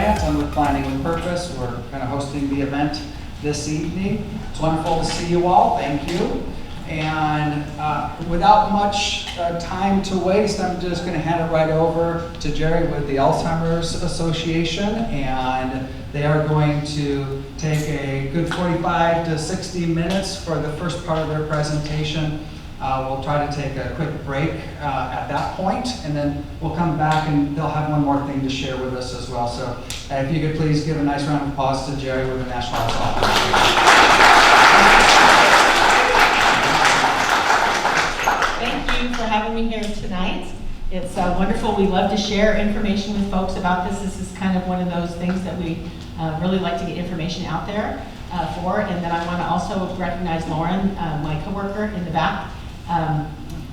Grant. I'm with Planning with Purpose. We're kind of hosting the event this evening. It's wonderful to see you all. Thank you. And without much time to waste, I'm just going to hand it right over to Jerry with the Alzheimer's Association, and they are going to take a good 45 to 60 minutes for the first part of their presentation. We'll try to take a quick break at that point, and then we'll come back and they'll have one more thing to share with us as well. So if you could please give a nice round of applause to Jerry with the National Alzheimer's Thank you for having me here tonight. It's wonderful. We love to share information with folks about this. This is kind of one of those things that we really like to get information out there for. And then I want to also recognize Lauren, my coworker in the back.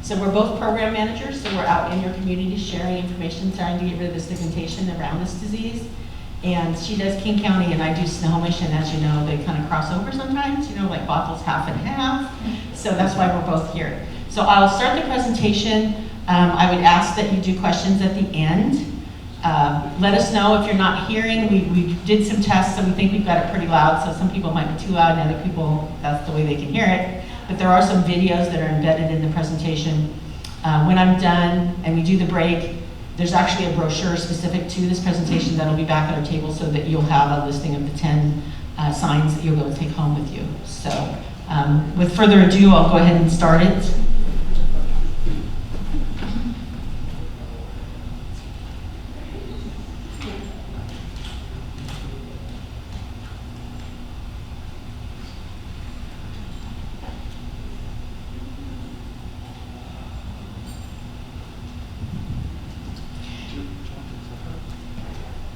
So we're both program managers, so we're out in your community sharing information, trying to get rid of the stigmatization around this disease. And she does King County and I do Snohomish, and as you know, they kind of cross over sometimes, you know, like Bothel's half and half. So that's why we're both here. So I'll start the presentation. I would ask that you do questions at the end. Let us know if you're not hearing. We did some tests and we think we've got it pretty loud, so some people might be too loud and other people, that's the way they can hear it. But there are some videos that are embedded in the presentation. When I'm done and we do the break, there's actually a brochure specific to this presentation that'll be back at our table so that you'll have a listing of the 10 signs that you'll be able to take home with you. So with further ado, I'll go ahead and start it.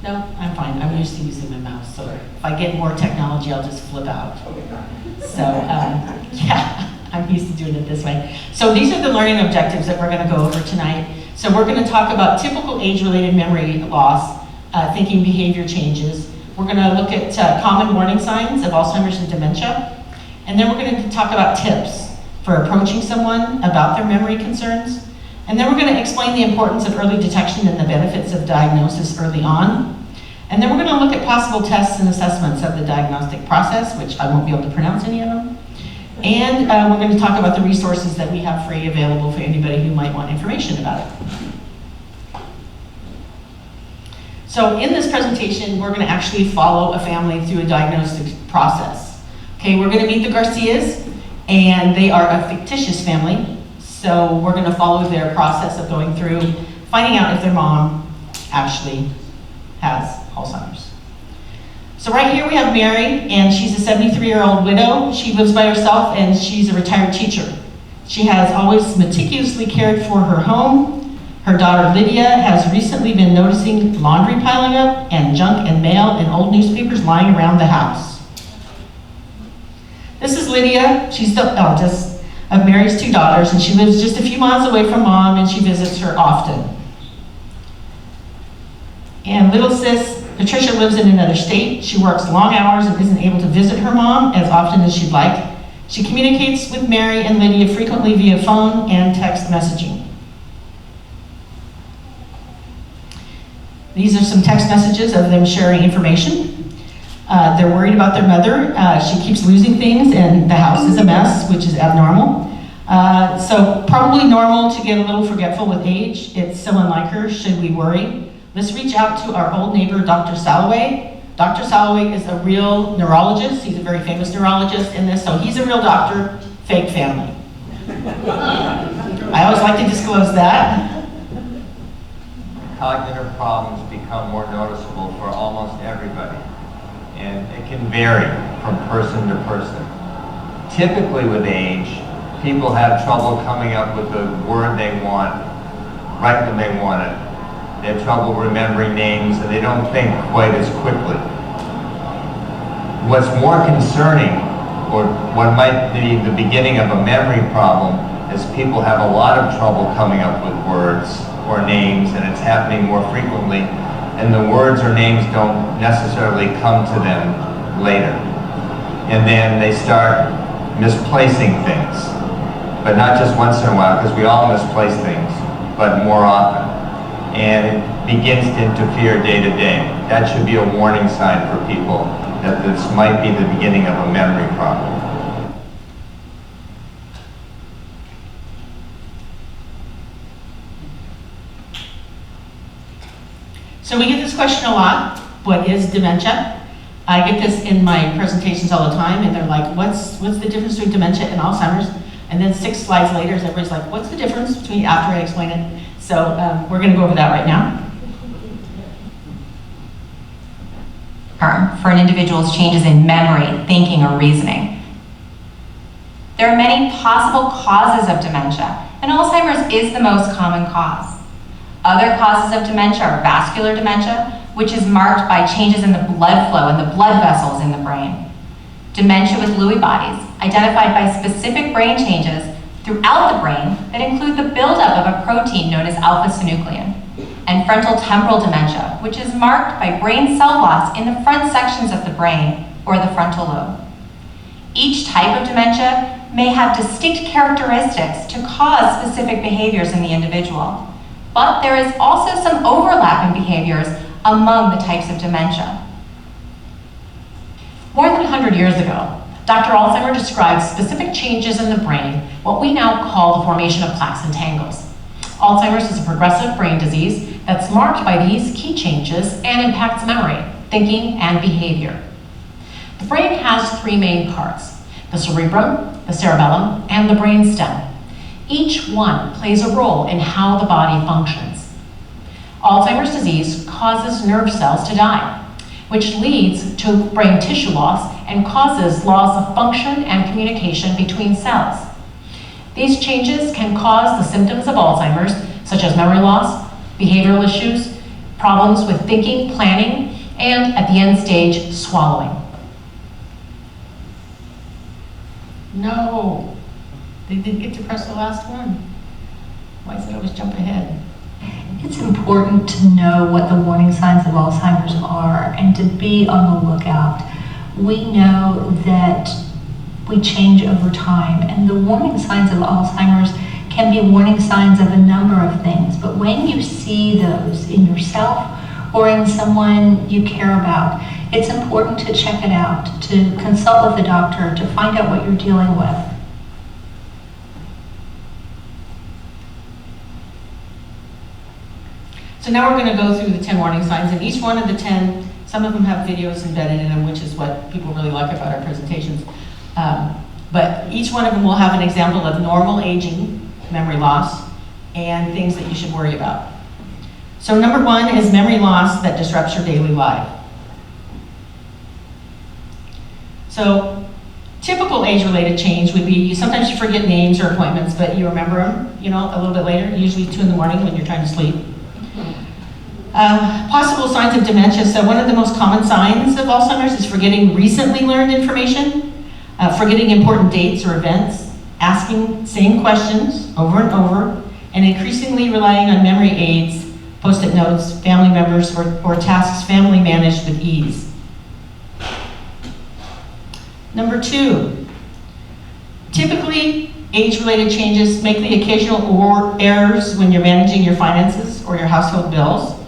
No, I'm fine. I'm used to using my mouse, so if I get more technology, I'll just flip out. So, yeah, I'm used to doing it this way. So these are the learning objectives that we're going to go over tonight. So we're going to talk about typical age-related memory loss, thinking behavior changes. We're going to look at common warning signs of Alzheimer's and dementia. And then we're going to talk about tips for approaching someone about their memory concerns. And then we're going to explain the importance of early detection and the benefits of diagnosis early on. And then we're going to look at possible tests and assessments of the diagnostic process, which I won't be able to pronounce any of them. And we're going to talk about the resources that we have free available for anybody who might want information about it. So in this presentation, we're going to actually follow a family through a diagnostic process. Okay, we're going to meet the Garcias, and they are a fictitious family. So we're going to follow their process of going through, finding out if their mom actually has Alzheimer's. So right here we have Mary, and she's a 73-year-old widow. She lives by herself, and she's a retired teacher. She has always meticulously cared for her home. Her daughter Lydia has recently been noticing laundry piling up and junk and mail and old newspapers lying around the house. This is Lydia. She's the eldest of Mary's two daughters, and she lives just a few miles away from mom, and she visits her often. And little sis, Patricia, lives in another state. She works long hours and isn't able to visit her mom as often as she'd like. She communicates with Mary and Lydia frequently via phone and text messaging. These are some text messages of them sharing information. They're worried about their mother. She keeps losing things and the house is a mess, which is abnormal. So probably normal to get a little forgetful with age. It's so unlike her. Should we worry? Let's reach out to our old neighbor, Dr. Salloway. Dr. Salloway is a real neurologist. He's a very famous neurologist in this, so he's a real doctor, fake family. I always like to disclose that. Cognitive problems become more noticeable for almost everybody, and it can vary from person to person. Typically with age, people have trouble coming up with the word they want right when they want it. They have trouble remembering names, and they don't think quite as quickly. What's more concerning, or what might be the beginning of a memory problem, is people have a lot of trouble coming up with words or names, and it's happening more frequently, and the words or names don't necessarily come to them later. And then they start misplacing things, but not just once in a while, because we all misplace things, but more often. and it begins to interfere day to day. That should be a warning sign for people that this might be the beginning of a memory problem. So we get this question a lot, what is dementia? I get this in my presentations all the time, and they're like, what's the difference between dementia and Alzheimer's? And then 6 slides later, everybody's like, what's the difference between, after I explain it? So we're gonna go over that right now. For an individual's changes in memory, thinking, or reasoning. There are many possible causes of dementia, and Alzheimer's is the most common cause. Other causes of dementia are vascular dementia, which is marked by changes in the blood flow and the blood vessels in the brain. Dementia with Lewy bodies, identified by specific brain changes throughout the brain that include the buildup of a protein known as alpha-synuclein. And frontal temporal dementia, which is marked by brain cell loss in the front sections of the brain, or the frontal lobe. Each type of dementia may have distinct characteristics to cause specific behaviors in the individual, but there is also some overlap in behaviors among the types of dementia. More than 100 years ago, Dr. Alzheimer described specific changes in the brain, what we now call the formation of plaques and tangles. Alzheimer's is a progressive brain disease that's marked by these key changes and impacts memory, thinking, and behavior. The brain has 3 main parts: the cerebrum, the cerebellum, and the brainstem. Each one plays a role in how the body functions. Alzheimer's disease causes nerve cells to die, which leads to brain tissue loss and causes loss of function and communication between cells. These changes can cause the symptoms of Alzheimer's, such as memory loss, behavioral issues, problems with thinking, planning, and at the end stage, swallowing. No, they didn't get to press the last one. Why does it always jump ahead? It's important to know what the warning signs of Alzheimer's are and to be on the lookout. We know that we change over time, and the warning signs of Alzheimer's can be warning signs of a number of things, but when you see those in yourself or in someone you care about, it's important to check it out, to consult with a doctor, to find out what you're dealing with. So now we're going to go through the 10 warning signs, and each one of the 10, some of them have videos embedded in them, which is what people really like about our presentations. But each one of them will have an example of normal aging, memory loss, and things that you should worry about. So number 1 is memory loss that disrupts your daily life. So typical age-related change would be, sometimes you forget names or appointments, but you remember them, a little bit later, usually 2 in the morning when you're trying to sleep. Possible signs of dementia. So one of the most common signs of Alzheimer's is forgetting recently learned information, forgetting important dates or events, asking same questions over and over, and increasingly relying on memory aids, post-it notes, family members, or tasks family managed with ease. Number 2, typically age-related changes make the occasional errors when you're managing your finances or your household bills.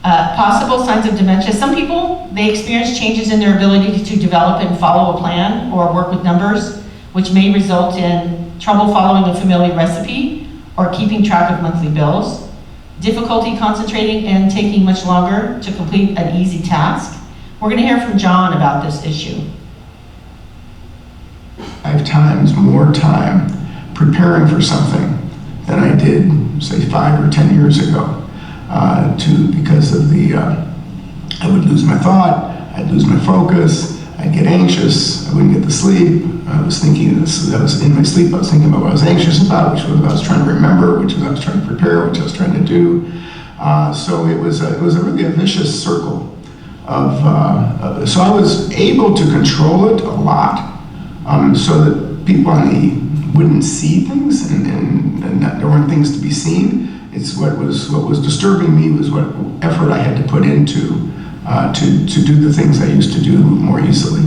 Possible signs of dementia. Some people, they experience changes in their ability to develop and follow a plan or work with numbers, which may result in trouble following a familiar recipe or keeping track of monthly bills, difficulty concentrating and taking much longer to complete an easy task. We're going to hear from John about this issue. 5 times more time preparing for something than I did, say, 5 or 10 years ago. Because of I would lose my thought, I'd lose my focus, I'd get anxious, I wouldn't get to sleep. I was thinking this, I was in my sleep, I was thinking about what I was anxious about, which was what I was trying to remember, which was what I was trying to prepare, which I was trying to do. So it was really a vicious circle of, so I was able to control it a lot, so that people on the wouldn't see things and there weren't things to be seen. It's what was disturbing me was what effort I had to put into to do the things I used to do more easily.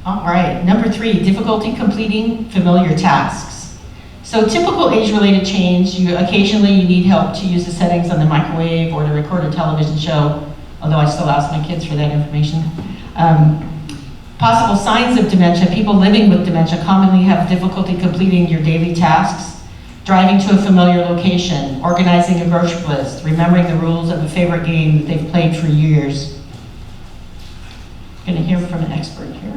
All right, number 3, difficulty completing familiar tasks. So typical age-related change, occasionally you need help to use the settings on the microwave or to record a television show, although I still ask my kids for that information. Possible signs of dementia, people living with dementia commonly have difficulty completing your daily tasks, driving to a familiar location, organizing a grocery list, remembering the rules of a favorite game that they've played for years. I'm going to hear from an expert here.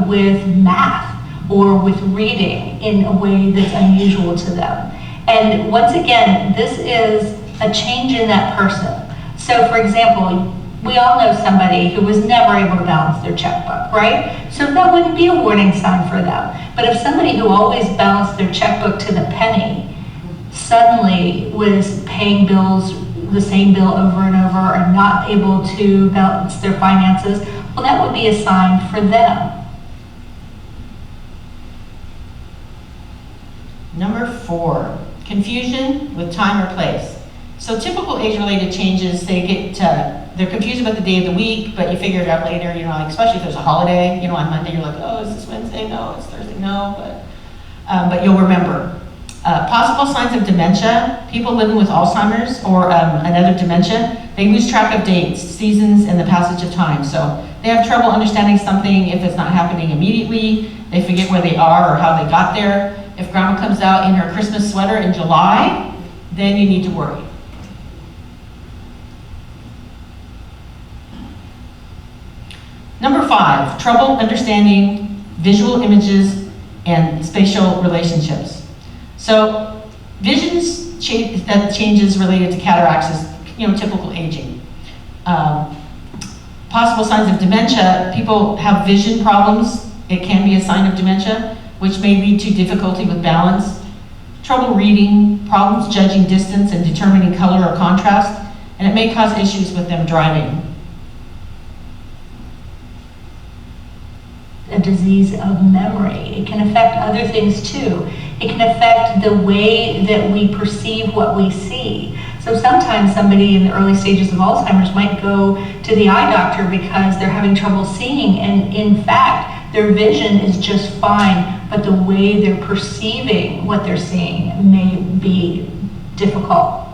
With math or with reading in a way that's unusual to them. And once again, this is a change in that person. So for example, we all know somebody who was never able to balance their checkbook, right? So that wouldn't be a warning sign for them. But if somebody who always balanced their checkbook to the penny suddenly was paying bills, the same bill over and over, and not able to balance their finances, well, that would be a sign for them. Number 4, confusion with time or place. So typical age-related changes, they're confused about the day of the week, but you figure it out later, like especially if there's a holiday, on Monday you're like, oh, is this Wednesday? No, it's Thursday, no, but you'll remember. Possible signs of dementia, people living with Alzheimer's or another dementia, they lose track of dates, seasons, and the passage of time. So they have trouble understanding something if it's not happening immediately. They forget where they are or how they got there. If grandma comes out in her Christmas sweater in July, then you need to worry. Number 5, trouble understanding visual images and spatial relationships. So visions changes related to cataracts is typical aging. Possible signs of dementia, people have vision problems. It can be a sign of dementia, which may lead to difficulty with balance, trouble reading, problems judging distance and determining color or contrast, and it may cause issues with them driving. A disease of memory. It can affect other things too. It can affect the way that we perceive what we see. So sometimes somebody in the early stages of Alzheimer's might go to the eye doctor because they're having trouble seeing, and in fact, their vision is just fine, but the way they're perceiving what they're seeing may be difficult.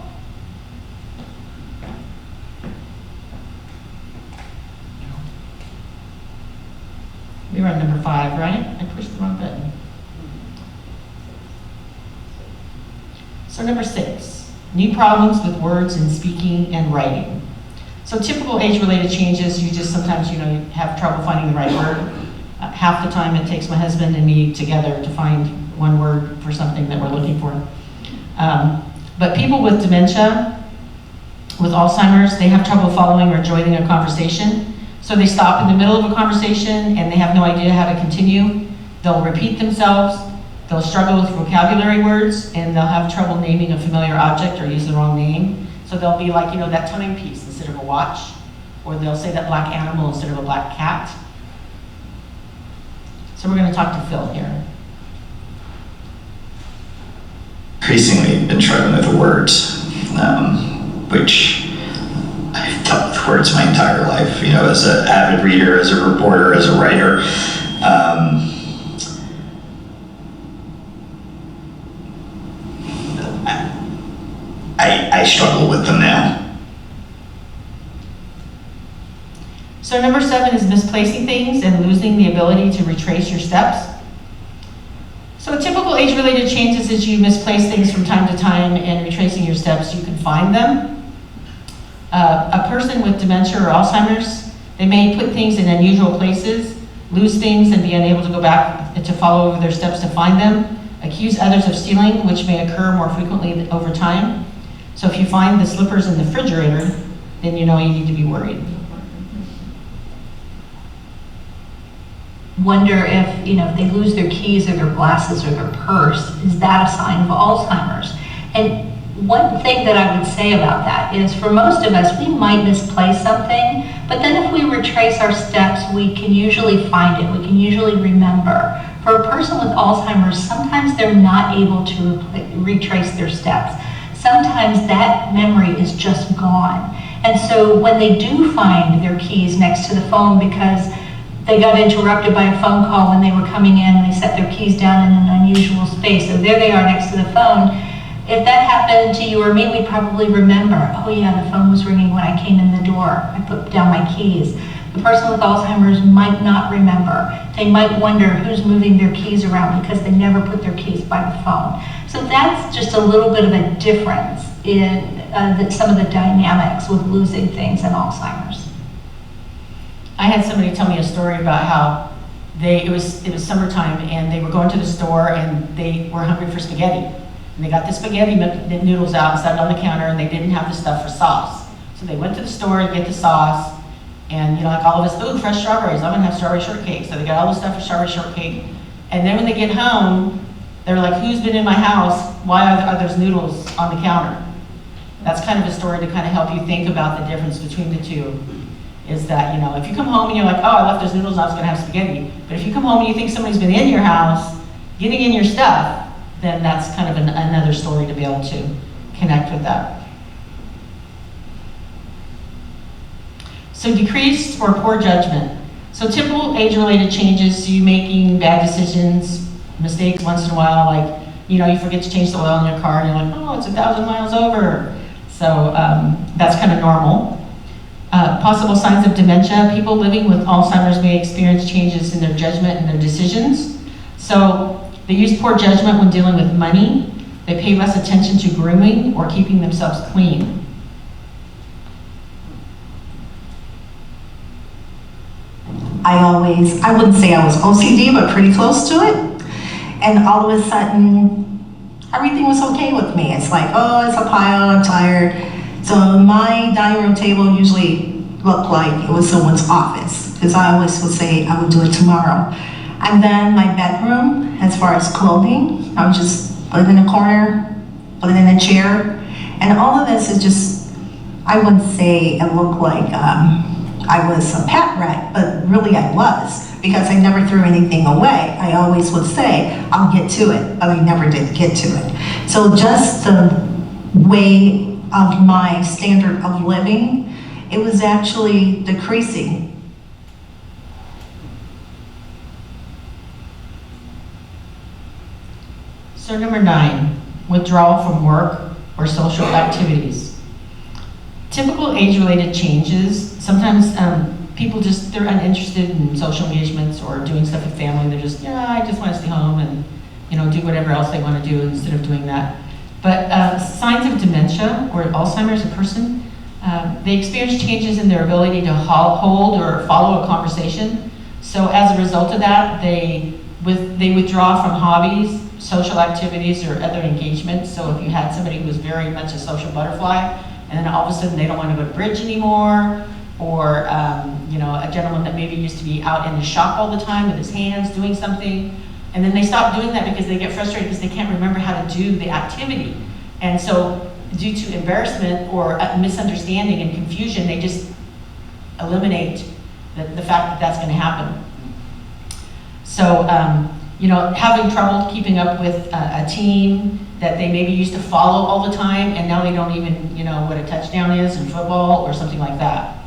We were on number 5, right? I pushed the wrong button. So number 6, knee problems with words and speaking and writing. So typical age-related changes, you just sometimes, you have trouble finding the right word. Half the time it takes my husband and me together to find one word for something that we're looking for. But people with dementia, with Alzheimer's, they have trouble following or joining a conversation. So they stop in the middle of a conversation and they have no idea how to continue. They'll repeat themselves, they'll struggle with vocabulary words, and they'll have trouble naming a familiar object or use the wrong name. So they'll be like, that timepiece instead of a watch, or they'll say that black animal instead of a black cat. So we're going to talk to Phil here. Increasingly been struggling with the words, which I've dealt with words my entire life, as an avid reader, as a reporter, as a writer. I struggle with them now. So number 7 is misplacing things and losing the ability to retrace your steps. So typical age-related changes is you misplace things from time to time, and retracing your steps, you can find them. A person with dementia or Alzheimer's, they may put things in unusual places, lose things and be unable to go back to follow over their steps to find them, accuse others of stealing, which may occur more frequently over time. So if you find the slippers in the refrigerator, then you need to be worried. Wonder if, if they lose their keys or their glasses or their purse, is that a sign of Alzheimer's? And one thing that I would say about that is, for most of us, we might misplace something, but then if we retrace our steps, we can usually find it, we can usually remember. For a person with Alzheimer's, sometimes they're not able to retrace their steps. Sometimes that memory is just gone. And so when they do find their keys next to the phone because they got interrupted by a phone call when they were coming in and they set their keys down in an unusual space. So there they are next to the phone. If that happened to you or me, we'd probably remember, oh yeah, the phone was ringing when I came in the door. I put down my keys. The person with Alzheimer's might not remember. They might wonder who's moving their keys around because they never put their keys by the phone. So that's just a little bit of a difference in some of the dynamics with losing things in Alzheimer's. I had somebody tell me a story about how it was summertime and they were going to the store and they were hungry for spaghetti. And they got the spaghetti noodles out and set it on the counter and they didn't have the stuff for sauce. So they went to the store to get the sauce and like all of us, ooh, fresh strawberries, I'm gonna have strawberry shortcake. So they got all the stuff for strawberry shortcake. And then when they get home, they're like, who's been in my house? Why are those noodles on the counter? That's kind of a story to kind of help you think about the difference between the two. Is that, if you come home and you're like, oh, I left those noodles, I was gonna have spaghetti. But if you come home and you think somebody's been in your house, getting in your stuff, then that's kind of another story to be able to connect with that. So decreased or poor judgment. So typical age-related changes, you making bad decisions, mistakes once in a while, like, you forget to change the oil in your car and you're like, oh, it's 1,000 miles over. So that's kind of normal. Possible signs of dementia. People living with Alzheimer's may experience changes in their judgment and their decisions. So they use poor judgment when dealing with money. They pay less attention to grooming or keeping themselves clean. I wouldn't say I was OCD, but pretty close to it. And all of a sudden, everything was okay with me. It's like, oh, it's a pile, I'm tired. So my dining room table usually looked like it was someone's office, because I always would say I would do it tomorrow. And then my bedroom, as far as clothing, I would just put it in a corner, put it in a chair. And all of this is just, I wouldn't say it looked like I was a pet rat, but really I was, because I never threw anything away. I always would say, I'll get to it, but I never did get to it. So just the way of my standard of living, it was actually decreasing. So number 9, withdrawal from work or social activities. Typical age-related changes. Sometimes people they're uninterested in social engagements or doing stuff with family. They're just, I just want to stay home and do whatever else they want to do instead of doing that. But signs of dementia or Alzheimer's, a person, they experience changes in their ability to hold or follow a conversation. So as a result of that, they withdraw from hobbies, social activities, or other engagements. So if you had somebody who was very much a social butterfly, and then all of a sudden they don't want to go to bridge anymore, or a gentleman that maybe used to be out in the shop all the time with his hands doing something, and then they stop doing that because they get frustrated because they can't remember how to do the activity. And so due to embarrassment or misunderstanding and confusion, they just eliminate the fact that that's going to happen. So, having trouble keeping up with a team that they maybe used to follow all the time, and now they don't even know what a touchdown is in football or something like that.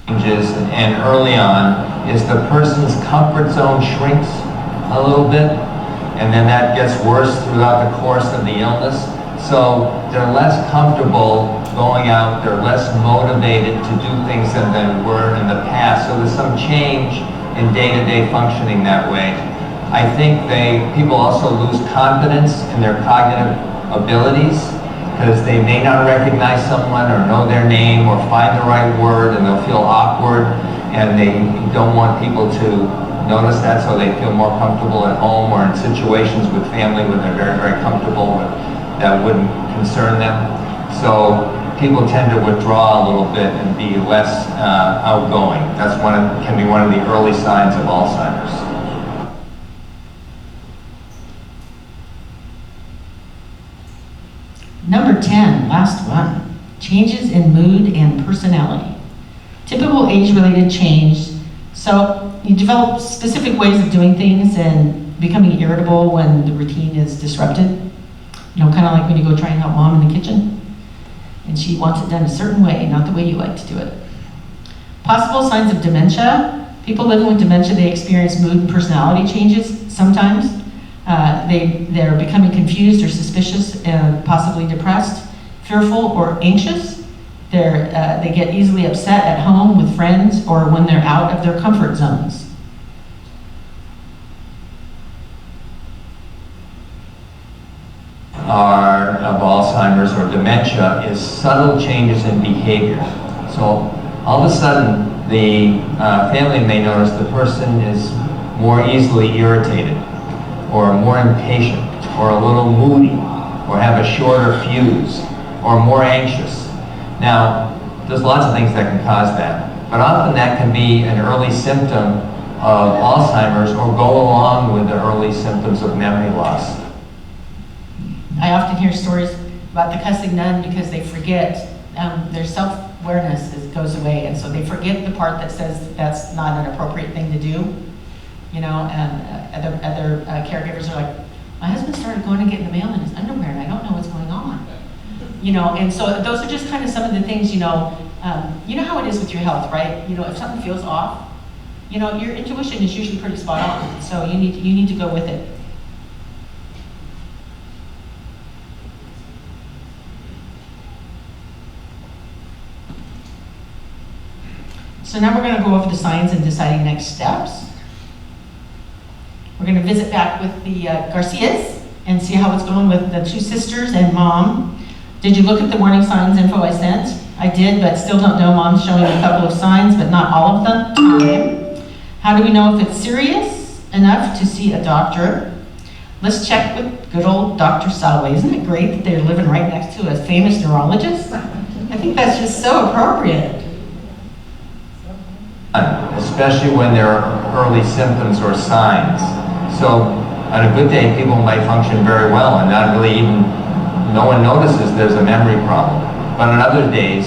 Changes, and early on is the person's comfort zone shrinks a little bit, and then that gets worse throughout the course of the illness. So they're less comfortable going out, they're less motivated to do things than they were in the past. So there's some change in day-to-day functioning that way. I think people also lose confidence in their cognitive abilities, because they may not recognize someone or know their name or find the right word, and they'll feel awkward, and they don't want people to notice that, so they feel more comfortable at home or in situations with family where they're very, very comfortable that wouldn't concern them. So people tend to withdraw a little bit and be less outgoing. That's can be one of the early signs of Alzheimer's. Number 10, last one, changes in mood and personality. Typical age-related change. So you develop specific ways of doing things and becoming irritable when the routine is disrupted. Kind of like when you go try and help mom in the kitchen. and she wants it done a certain way, not the way you like to do it. Possible signs of dementia. People living with dementia, they experience mood and personality changes sometimes. They're becoming confused or suspicious, possibly depressed, fearful, or anxious. They get easily upset at home with friends or when they're out of their comfort zones. Of Alzheimer's or dementia is subtle changes in behavior. So all of a sudden, the family may notice the person is more easily irritated, or more impatient, or a little moody, or have a shorter fuse, or more anxious. Now, there's lots of things that can cause that, but often that can be an early symptom of Alzheimer's or go along with the early symptoms of memory loss. I often hear stories about the cussing nun because they forget, their self-awareness goes away, and so they forget the part that says that's not an appropriate thing to do. You know, and other caregivers are like, my husband started going to get the mail in his underwear and I don't know what's going on. You know, and so those are just kind of some of the things, you know how it is with your health, right? You know, if something feels off, you know, your intuition is usually pretty spot on, so you need to go with it. So now we're going to go over the signs and deciding next steps. We're going to visit back with the Garcias and see how it's going with the two sisters and mom. Did you look at the warning signs info I sent? I did, but still don't know. Mom's showing a couple of signs, but not all of them. Time. How do we know if it's serious enough to see a doctor? Let's check with good old Dr. Salway. Isn't it great that they're living right next to a famous neurologist? I think that's just so appropriate. Especially when there are early symptoms or signs. So on a good day, people might function very well and not really even, no one notices there's a memory problem. But on other days,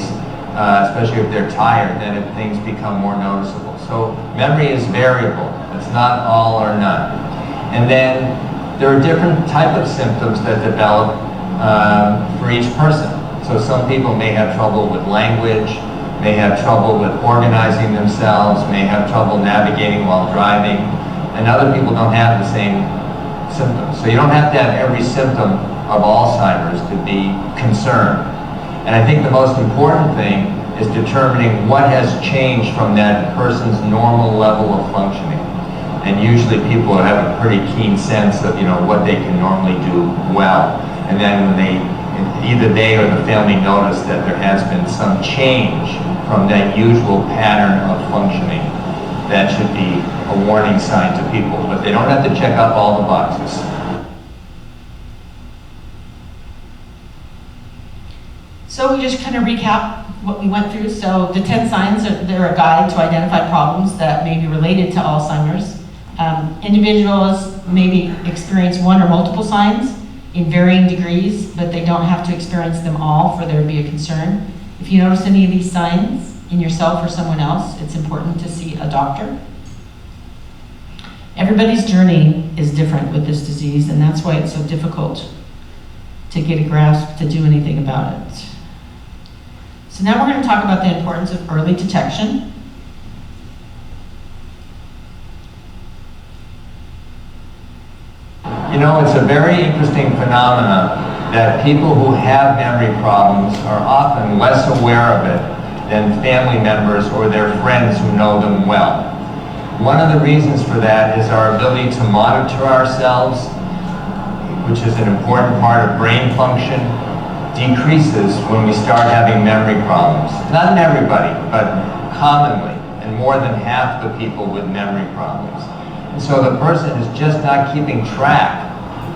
especially if they're tired, then things become more noticeable. So memory is variable. It's not all or none. And then there are different type of symptoms that develop for each person. So some people may have trouble with language, may have trouble with organizing themselves, may have trouble navigating while driving, and other people don't have the same symptoms. So you don't have to have every symptom of Alzheimer's to be concerned. And I think the most important thing is determining what has changed from that person's normal level of functioning. And usually people have a pretty keen sense of, you know, what they can normally do well. And then when either they or the family notice that there has been some change from that usual pattern of functioning, that should be a warning sign to people, but they don't have to check up all the boxes. So we just kind of recap what we went through. So the 10 signs, they're a guide to identify problems that may be related to Alzheimer's. Individuals maybe experience one or multiple signs in varying degrees, but they don't have to experience them all for there to be a concern. If you notice any of these signs in yourself or someone else, it's important to see a doctor. Everybody's journey is different with this disease, and that's why it's so difficult to get a grasp to do anything about it. So now we're going to talk about the importance of early detection. You know, it's a very interesting phenomenon that people who have memory problems are often less aware of it than family members or their friends who know them well. One of the reasons for that is our ability to monitor ourselves, which is an important part of brain function, decreases when we start having memory problems. Not in everybody, but commonly, and more than half the people with memory problems. And so the person is just not keeping track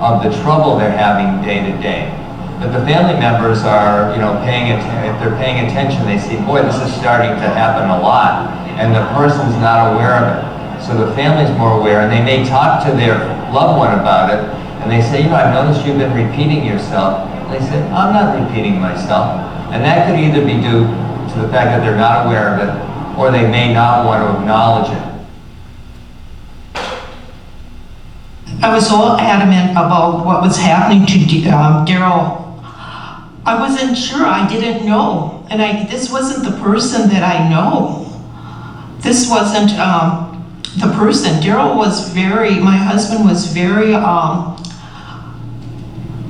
of the trouble they're having day to day. But the family members are, you know, if they're paying attention, they see, boy, this is starting to happen a lot, and the person's not aware of it. So the family's more aware, and they may talk to their loved one about it, and they say, you know, I've noticed you've been repeating yourself. They say, I'm not repeating myself. And that could either be due to the fact that they're not aware of it, or they may not want to acknowledge it. I was so adamant about what was happening to Daryl I wasn't sure, I didn't know. And this wasn't the person that I know. This wasn't the person. Daryl was my husband was very,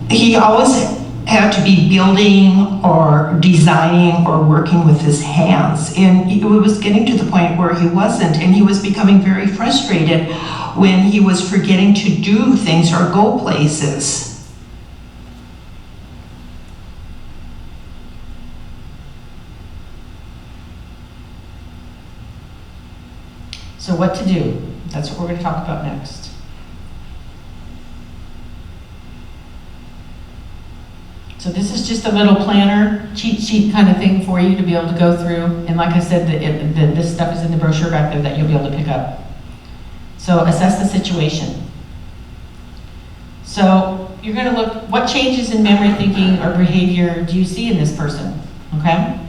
he always had to be building or designing or working with his hands. And it was getting to the point where he wasn't, and he was becoming very frustrated when he was forgetting to do things or go places. So what to do? That's what we're going to talk about next. So this is just a little planner, cheat sheet kind of thing for you to be able to go through. And like I said, this stuff is in the brochure back there that you'll be able to pick up. So assess the situation. So you're going to look, what changes in memory, thinking, or behavior do you see in this person, okay?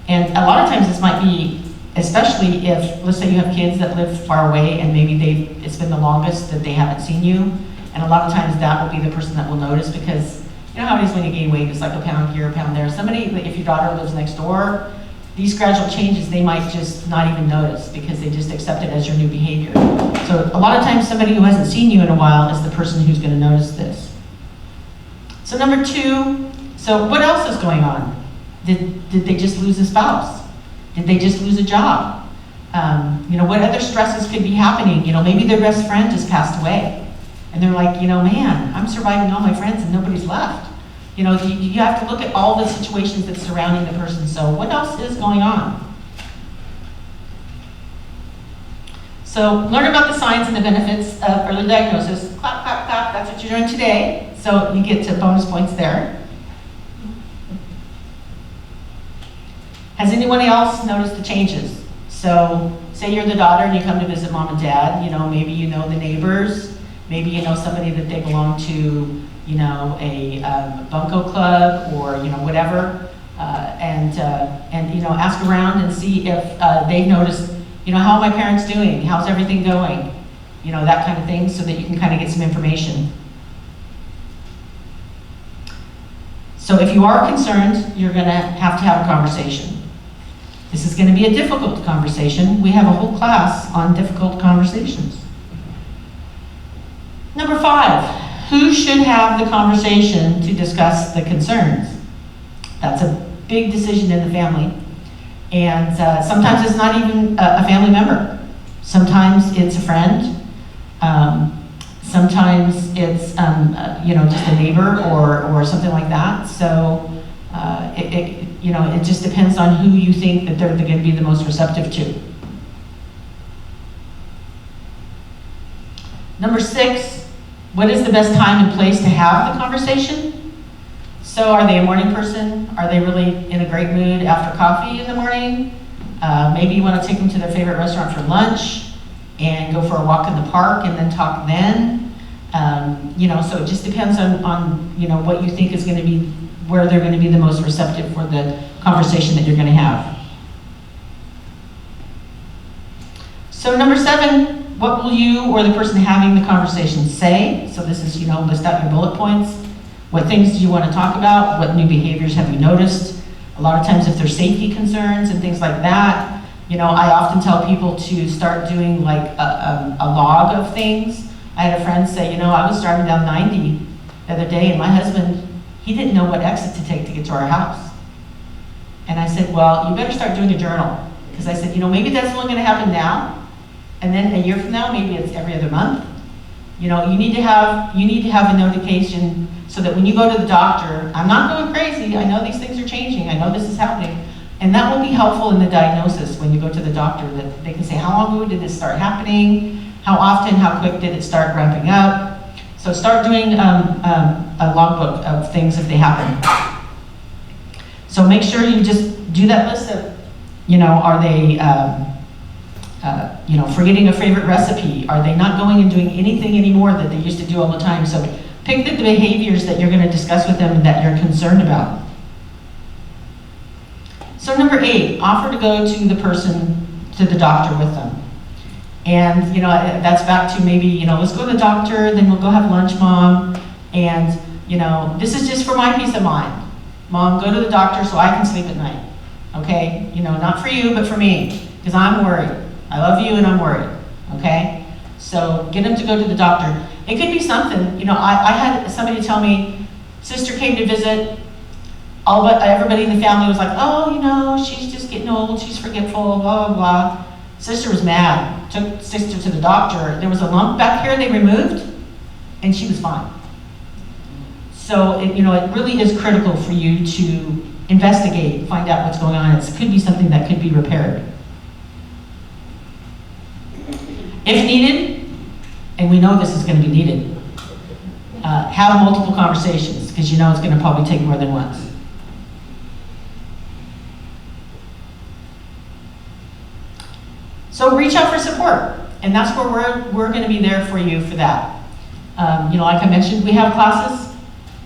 And a lot of times this might be, especially if, let's say you have kids that live far away and maybe it's been the longest that they haven't seen you. And a lot of times that will be the person that will notice, because you know how it is when you gain weight, it's like a pound here, a pound there. Somebody, if your daughter lives next door, these gradual changes, they might just not even notice because they just accept it as your new behavior. So a lot of times somebody who hasn't seen you in a while is the person who's going to notice this. So number 2, so what else is going on? Did they just lose a spouse? Did they just lose a job? You know, what other stresses could be happening? You know, maybe their best friend just passed away. And they're like, you know, man, I'm surviving all my friends and nobody's left. You know, you have to look at all the situations that's surrounding the person. So what else is going on? So learn about the signs and the benefits of early diagnosis. Clap, clap, clap, that's what you're doing today. So you get to bonus points there. Has anyone else noticed the changes? So say you're the daughter and you come to visit mom and dad, you know, maybe you know the neighbors, maybe you know somebody that they belong to, you know, a bunco club or, you know, whatever, and you know, ask around and see if they've noticed, you know, how are my parents doing? How's everything going? You know, that kind of thing, so that you can kind of get some information. So if you are concerned, you're gonna have to have a conversation. This is gonna be a difficult conversation. We have a whole class on difficult conversations. Number 5. Who should have the conversation to discuss the concerns? That's a big decision in the family. And sometimes it's not even a family member. Sometimes it's a friend. Sometimes it's you know, just a neighbor or something like that. So you know, it just depends on who you think that they're going to be the most receptive to. Number 6. What is the best time and place to have the conversation? So are they a morning person? Are they really in a great mood after coffee in the morning? Maybe you want to take them to their favorite restaurant for lunch and go for a walk in the park and then talk then. You know, so it just depends on you know, what you think is going to be, where they're going to be the most receptive for the conversation that you're going to have. So number 7. What will you or the person having the conversation say? So this is, you know, list out your bullet points. What things do you want to talk about? What new behaviors have you noticed? A lot of times if there's safety concerns and things like that, you know, I often tell people to start doing like a log of things. I had a friend say, you know, I was driving down 90 the other day and my husband, he didn't know what exit to take to get to our house. And I said, well, you better start doing a journal. Because I said, you know, maybe that's only going to happen now. And then a year from now, maybe it's every other month. You know, you need to have a notification so that when you go to the doctor, I'm not going crazy, I know these things are changing, I know this is happening. And that will be helpful in the diagnosis when you go to the doctor, that they can say, how long ago did this start happening? How often, how quick did it start ramping up? So start doing a logbook of things if they happen. So make sure you just do that list of, you know, are they, you know, forgetting a favorite recipe? Are they not going and doing anything anymore that they used to do all the time? So pick the behaviors that you're going to discuss with them and that you're concerned about. So number 8, offer to go to the person, to the doctor with them. And, you know, that's back to maybe, you know, let's go to the doctor, then we'll go have lunch, Mom. And, you know, this is just for my peace of mind. Mom, go to the doctor so I can sleep at night. Okay? You know, not for you, but for me, because I'm worried. I love you and I'm worried. Okay? So get him to go to the doctor. It could be something, you know, I had somebody tell me, sister came to visit, all but everybody in the family was like, oh, you know, she's just getting old, she's forgetful, blah, blah, blah. Sister was mad, took sister to the doctor. There was a lump back here they removed, and she was fine. So, you know, it really is critical for you to investigate, find out what's going on. It could be something that could be repaired. If needed, and we know this is going to be needed, have multiple conversations, because you know it's going to probably take more than once. So reach out for support, and that's where we're going to be there for you for that. You know, like I mentioned, we have classes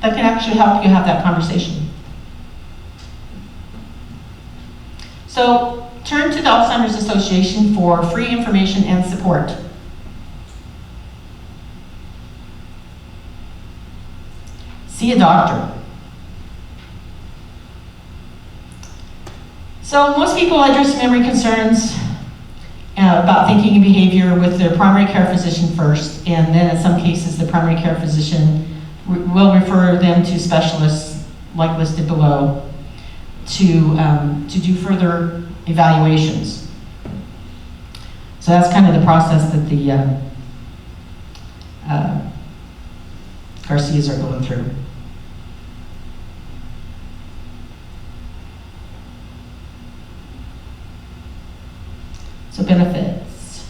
that can actually help you have that conversation. So turn to the Alzheimer's Association for free information and support. See a doctor. So most people address memory concerns about thinking and behavior with their primary care physician first, and then in some cases the primary care physician will refer them to specialists like listed below to do further evaluations. So that's kind of the process that the Garcias are going through. So benefits.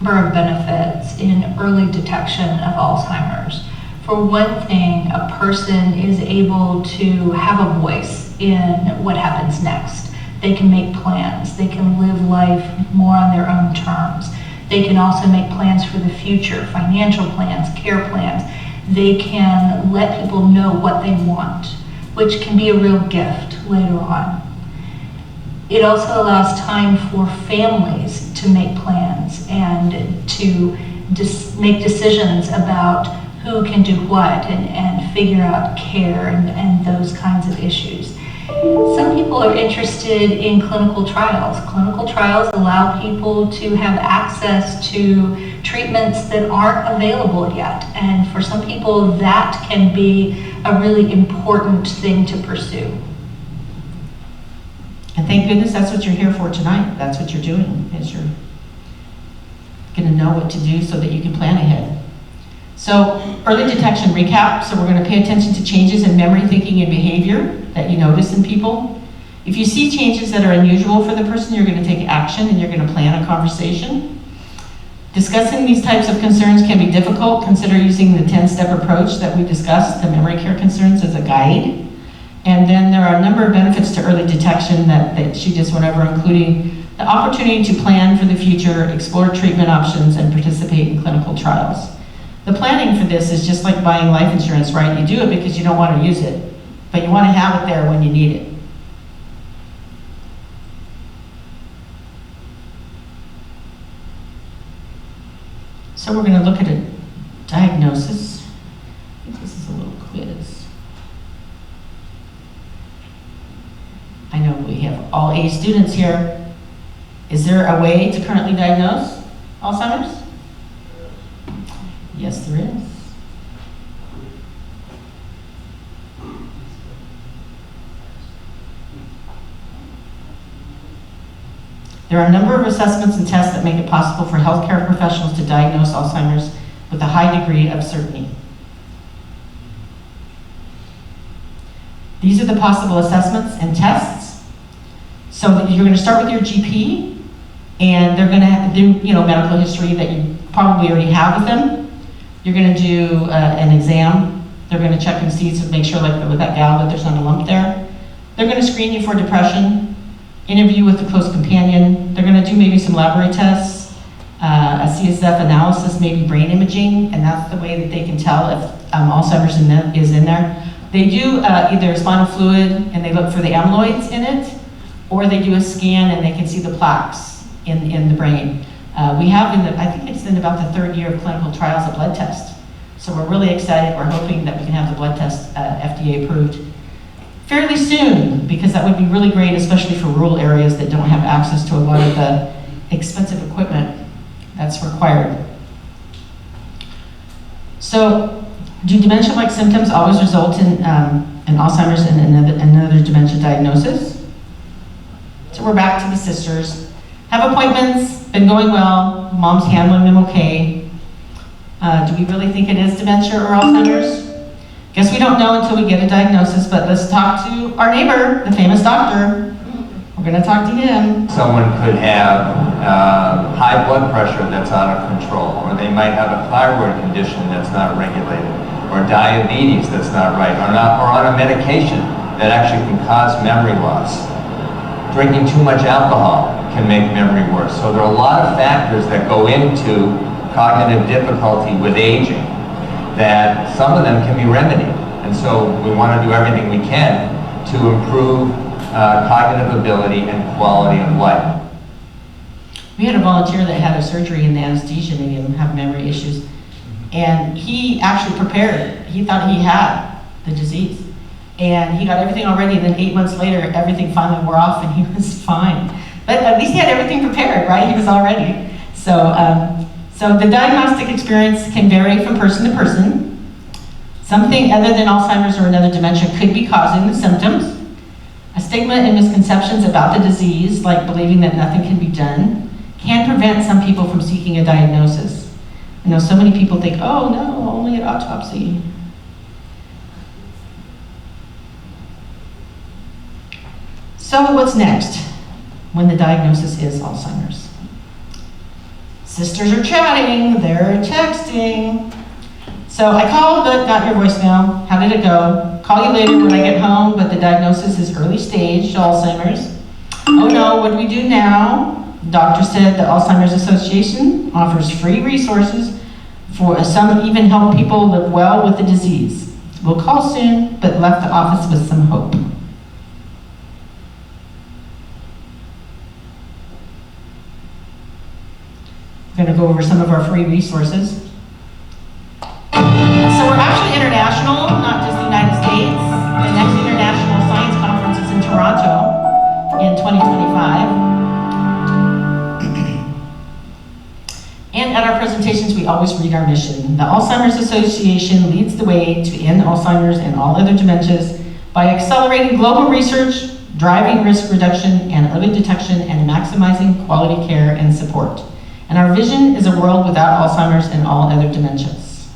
Number of benefits in early detection of Alzheimer's. For one thing, a person is able to have a voice in what happens next. They can make plans. They can live life more on their own terms. They can also make plans for the future, financial plans, care plans. They can let people know what they want, which can be a real gift later on. It also allows time for families to make plans and to make decisions about who can do what and figure out care and those kinds of issues. Some people are interested in clinical trials. Clinical trials allow people to have access to treatments that aren't available yet. And for some people, that can be a really important thing to pursue. And thank goodness that's what you're here for tonight. That's what you're doing, is you're going to know what to do so that you can plan ahead. So early detection recap. So we're going to pay attention to changes in memory, thinking, and behavior that you notice in people. If you see changes that are unusual for the person, you're going to take action and you're going to plan a conversation. Discussing these types of concerns can be difficult. Consider using the 10-step approach that we discussed, the memory care concerns, as a guide. And then there are a number of benefits to early detection that she just went over, including the opportunity to plan for the future, explore treatment options, and participate in clinical trials. The planning for this is just like buying life insurance, right? You do it because you don't want to use it, but you want to have it there when you need it. So we're going to look at a diagnosis. I think this is a little quiz. I know we have all A students here. Is there a way to currently diagnose Alzheimer's? Yes, there is. There are a number of assessments and tests that make it possible for healthcare professionals to diagnose Alzheimer's with a high degree of certainty. These are the possible assessments and tests. So you're going to start with your GP, and they're going to do, medical history that you probably already have with them. You're going to do an exam. They're going to check and see to make sure, like with that gal, that there's not a lump there. They're going to screen you for depression, interview with a close companion. They're going to do maybe some laboratory tests, a CSF analysis, maybe brain imaging, and that's the way that they can tell if Alzheimer's is in there. They do either spinal fluid, and they look for the amyloids in it, or they do a scan and they can see the plaques in the brain. We have, I think it's in about the third year of clinical trials, a blood test. So we're really excited. We're hoping that we can have the blood test FDA approved fairly soon, because that would be really great, especially for rural areas that don't have access to a lot of the expensive equipment that's required. So, do dementia-like symptoms always result in Alzheimer's and another dementia diagnosis? So we're back to the sisters. Have appointments, been going well, mom's handling them okay. Do we really think it is dementia or Alzheimer's? Guess we don't know until we get a diagnosis, but let's talk to our neighbor, the famous doctor. We're gonna talk to him. Someone could have high blood pressure that's out of control, or they might have a thyroid condition that's not regulated, or diabetes that's not right, or on a medication that actually can cause memory loss. Drinking too much alcohol can make memory worse. So there are a lot of factors that go into cognitive difficulty with aging, that some of them can be remedied. And so we want to do everything we can to improve cognitive ability and quality of life. We had a volunteer that had a surgery and the anesthesia made him have memory issues. And he actually prepared. He thought he had the disease. And he got everything all ready, and then 8 months later, everything finally wore off and he was fine. But at least he had everything prepared, right? He was all ready. So the diagnostic experience can vary from person to person. Something other than Alzheimer's or another dementia could be causing the symptoms. A stigma and misconceptions about the disease, like believing that nothing can be done, can prevent some people from seeking a diagnosis. I know so many people think, oh no, only an autopsy. So what's next when the diagnosis is Alzheimer's? Sisters are chatting, they're texting. So I called but got your voicemail. How did it go? Call you later when I get home, but the diagnosis is early stage Alzheimer's. Oh no, what do we do now? Doctor said the Alzheimer's Association offers free resources for some even help people live well with the disease. We'll call soon, but left the office with some hope. We're going to go over some of our free resources. So we're actually international, not just the United States. The next International Science Conference is in Toronto in 2025. And at our presentations, we always read our mission. The Alzheimer's Association leads the way to end Alzheimer's and all other dementias by accelerating global research, driving risk reduction and early detection, and maximizing quality care and support. And our vision is a world without Alzheimer's and all other dementias.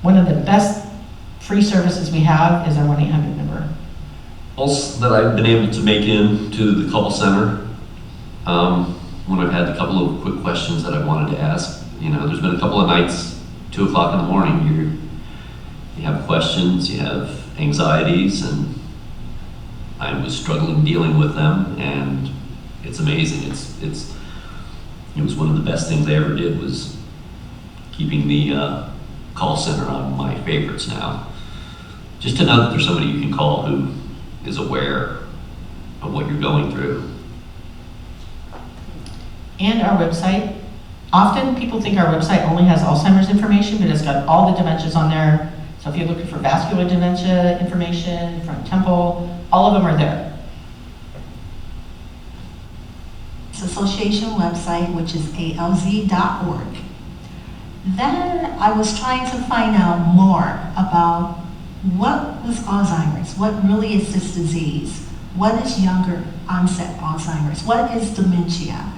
One of the best free services we have is our 1-800 number. Else that I've been able to make into the call center, when I've had a couple of quick questions that I wanted to ask. You know, there's been a couple of nights, 2 o'clock in the morning, you have questions, you have anxieties, and I was struggling dealing with them, and it's amazing. It was one of the best things I ever did, was keeping the call center on my favorites now. Just to know that there's somebody you can call who is aware of what you're going through. And our website. Often people think our website only has Alzheimer's information, but it's got all the dementias on there. So if you're looking for vascular dementia information, front temple, all of them are there. Association website, which is alz.org. Then I was trying to find out more about what was Alzheimer's, what really is this disease, what is younger onset Alzheimer's, what is dementia,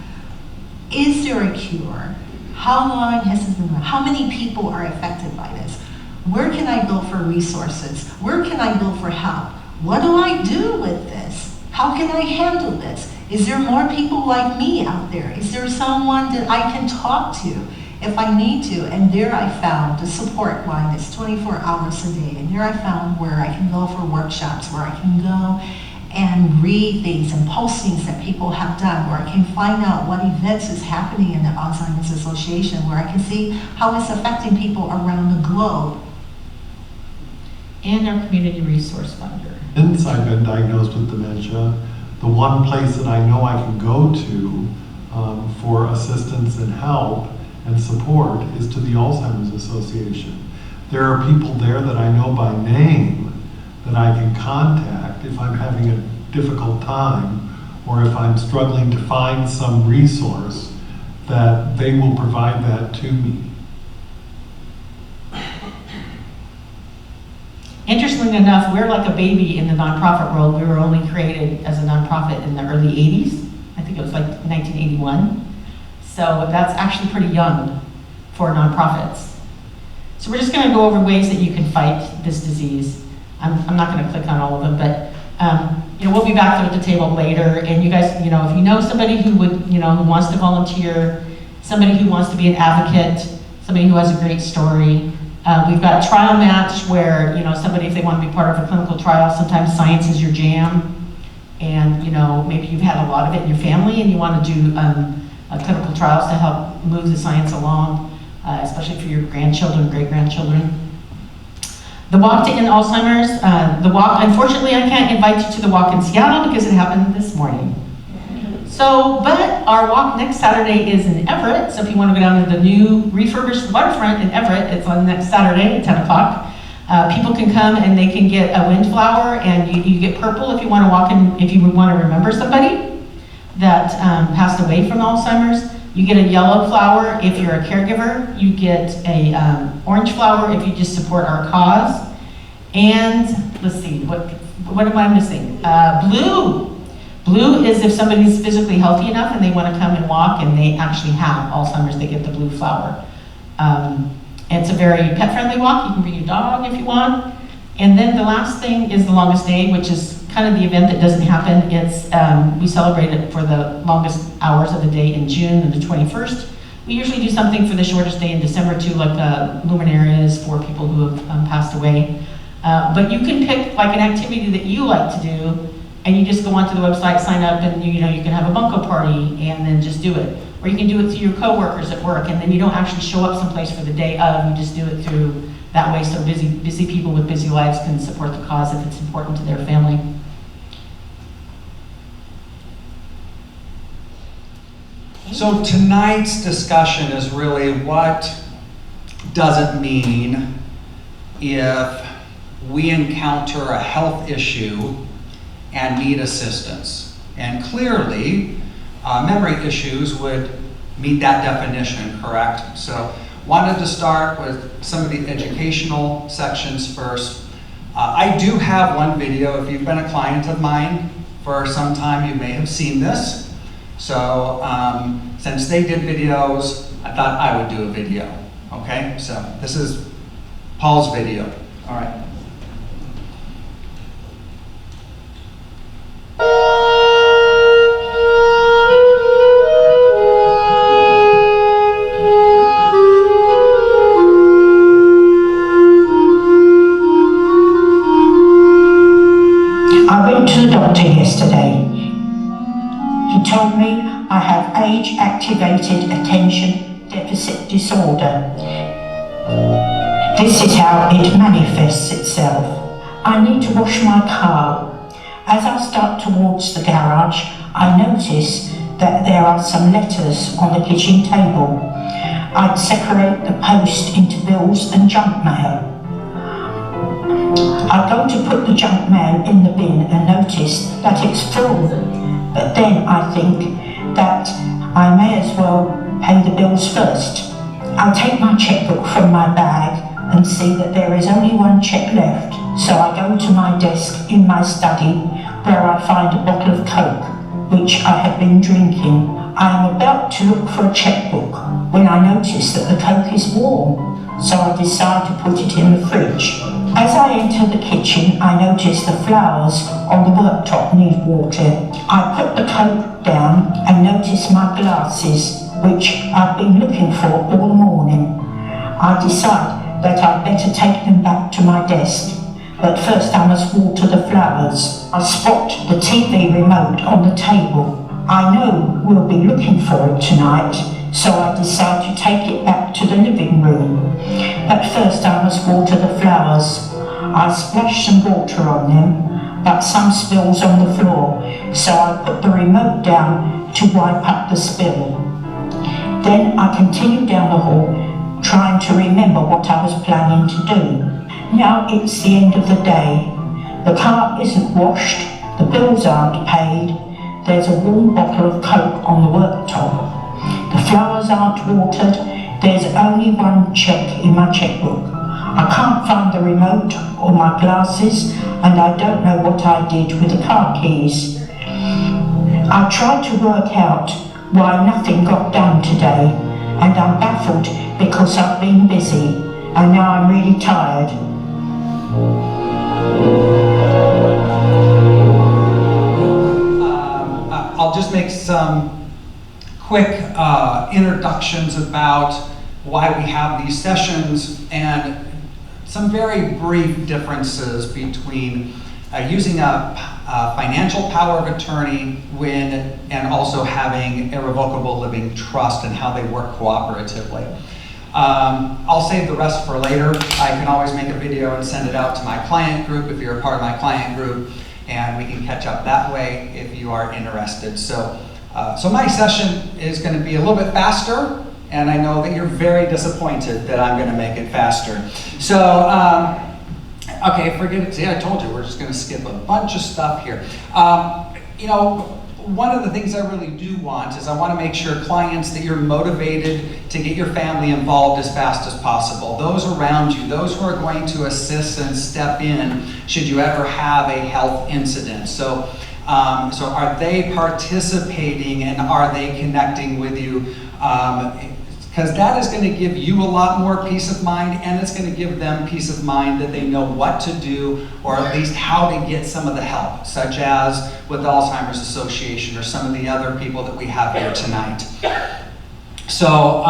is there a cure, how long has it been around, how many people are affected by this, where can I go for resources, where can I go for help, what do I do with this, how can I handle this, is there more people like me out there, is there someone that I can talk to if I need to? And there I found the support line that's 24 hours a day. And there I found where I can go for workshops, where I can go and read things and postings that people have done, where I can find out what events is happening in the Alzheimer's Association, where I can see how it's affecting people around the globe. And our community resource finder. Since I've been diagnosed with dementia, the one place that I know I can go to for assistance and help and support is to the Alzheimer's Association. There are people there that I know by name that I can contact if I'm having a difficult time or if I'm struggling to find some resource, that they will provide that to me. Interestingly enough, we're like a baby in the nonprofit world. We were only created as a nonprofit in the early 80s. I think it was like 1981. So that's actually pretty young for nonprofits. So we're just going to go over ways that you can fight this disease. I'm not going to click on all of them, but we'll be back there at the table later. And you guys, if you know somebody who would, who wants to volunteer, somebody who wants to be an advocate, somebody who has a great story. We've got a trial match where, somebody, if they want to be part of a clinical trial, sometimes science is your jam. And, maybe you've had a lot of it in your family and you want to do clinical trials to help move the science along, especially for your grandchildren, great-grandchildren. The walk to end Alzheimer's, the walk, unfortunately I can't invite you to the walk in Seattle because it happened this morning. But our walk next Saturday is in Everett, so if you want to go down to the new refurbished waterfront in Everett, it's on next Saturday at 10 o'clock. People can come and they can get a windflower, and you get purple if you want to walk in, if you want to remember somebody that passed away from Alzheimer's. You get a yellow flower if you're a caregiver. You get a orange flower if you just support our cause. And let's see, what am I missing? Blue. Blue is if somebody's physically healthy enough and they want to come and walk and they actually have Alzheimer's, they get the blue flower. It's a very pet-friendly walk. You can bring your dog if you want. And then the last thing is the longest day, which is kind of the event that doesn't happen. It's we celebrate it for the longest hours of the day in June and the 21st. We usually do something for the shortest day in December too, like luminarias for people who have passed away. But you can pick like an activity that you like to do, and you just go onto the website, sign up, and you can have a bunko party and then just do it. Or you can do it to your coworkers at work, and then you don't actually show up someplace for the day of, you just do it through that way, so busy people with busy lives can support the cause if it's important to their family. So tonight's discussion is really what does it mean if we encounter a health issue and need assistance. And clearly, memory issues would meet that definition, correct? So wanted to start with some of the educational sections first. I do have one video. If you've been a client of mine for some time, you may have seen this. So since they did videos, I thought I would do a video, okay? So this is Paul's video, all right. I went to the doctor yesterday. He told me I have age-activated attention deficit disorder. This is how it manifests itself. I need to wash my car. As I start towards the garage, I notice that there are some letters on the kitchen table. I'd separate the post into bills and junk mail. I go to put the junk mail in the bin and notice that it's full. But then I think that I may as well pay the bills first. I take my checkbook from my bag and see that there is only one check left. So I go to my desk in my study where I find a bottle of Coke, which I had been drinking. I am about to look for a checkbook when I notice that the Coke is warm. So I decide to put it in the fridge. As I enter the kitchen, I notice the flowers on the worktop need water. I put the Coke down and notice my glasses, which I've been looking for all morning. I decide that I'd better take them back to my desk. But first I must water the flowers. I spot the TV remote on the table. I know we'll be looking for it tonight, so I decide to take it back to the living room. But first I must water the flowers. I splash some water on them, but some spills on the floor, so I put the remote down to wipe up the spill. Then I continued down the hall, trying to remember what I was planning to do. Now it's the end of the day. The car isn't washed, the bills aren't paid, there's a warm bottle of Coke on the worktop. The flowers aren't watered, there's only one cheque in my chequebook. I can't find the remote or my glasses, and I don't know what I did with the car keys. I tried to work out why nothing got done today, and I'm baffled because I've been busy, and now I'm really tired. I'll just make some quick introductions about why we have these sessions and some very brief differences between using a financial power of attorney and also having irrevocable living trust and how they work cooperatively. I'll save the rest for later. I can always make a video and send it out to my client group if you're a part of my client group, and we can catch up that way if you are interested. So my session is going to be a little bit faster, and I know that you're very disappointed that I'm going to make it faster. So, okay, forget it. See, I told you we're just going to skip a bunch of stuff here. You know, one of the things I really do want is I want to make sure clients that you're motivated to get your family involved as fast as possible. Those around you, those who are going to assist and step in should you ever have a health incident. So are they participating and are they connecting with you? Because that is going to give you a lot more peace of mind, and it's going to give them peace of mind that they know what to do, or at least how to get some of the help, such as with the Alzheimer's Association or some of the other people that we have here tonight. So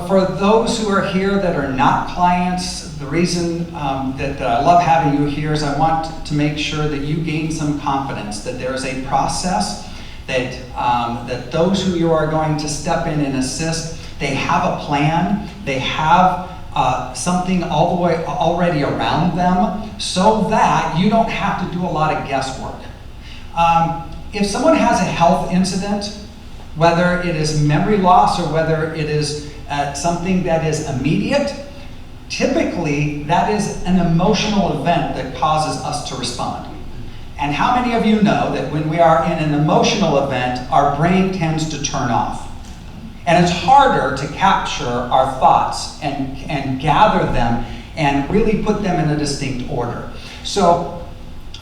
for those who are here that are not clients, the reason that I love having you here is I want to make sure that you gain some confidence that there is a process, that those who you are going to step in and assist, they have a plan, they have something all the way already around them, so that you don't have to do a lot of guesswork. If someone has a health incident, whether it is memory loss or whether it is something that is immediate, typically that is an emotional event that causes us to respond. And how many of you know that when we are in an emotional event, our brain tends to turn off? And it's harder to capture our thoughts and gather them and really put them in a distinct order. So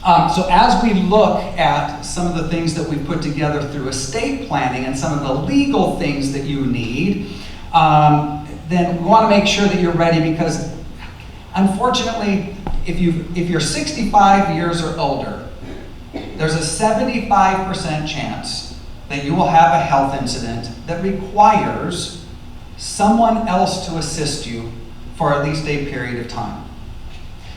as we look at some of the things that we put together through estate planning and some of the legal things that you need, then we want to make sure that you're ready, because unfortunately, if you're 65 years or older, there's a 75% chance that you will have a health incident that requires someone else to assist you for at least a period of time.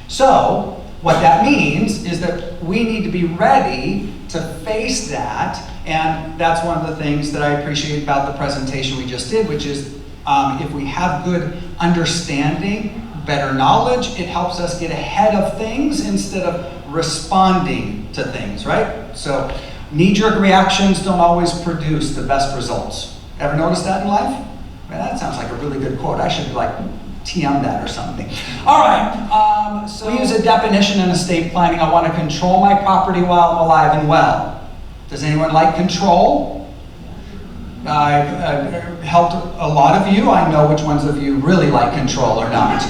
So what that means is that we need to be ready to face that, and that's one of the things that I appreciate about the presentation we just did, which is if we have good understanding, better knowledge, it helps us get ahead of things instead of responding to things, right? So knee-jerk reactions don't always produce the best results. Ever notice that in life? Man, that sounds like a really good quote. I should like TM that or something. All right, so we use a definition in estate planning. I want to control my property while I'm alive and well. Does anyone like control? I've helped a lot of you. I know which ones of you really like control or not.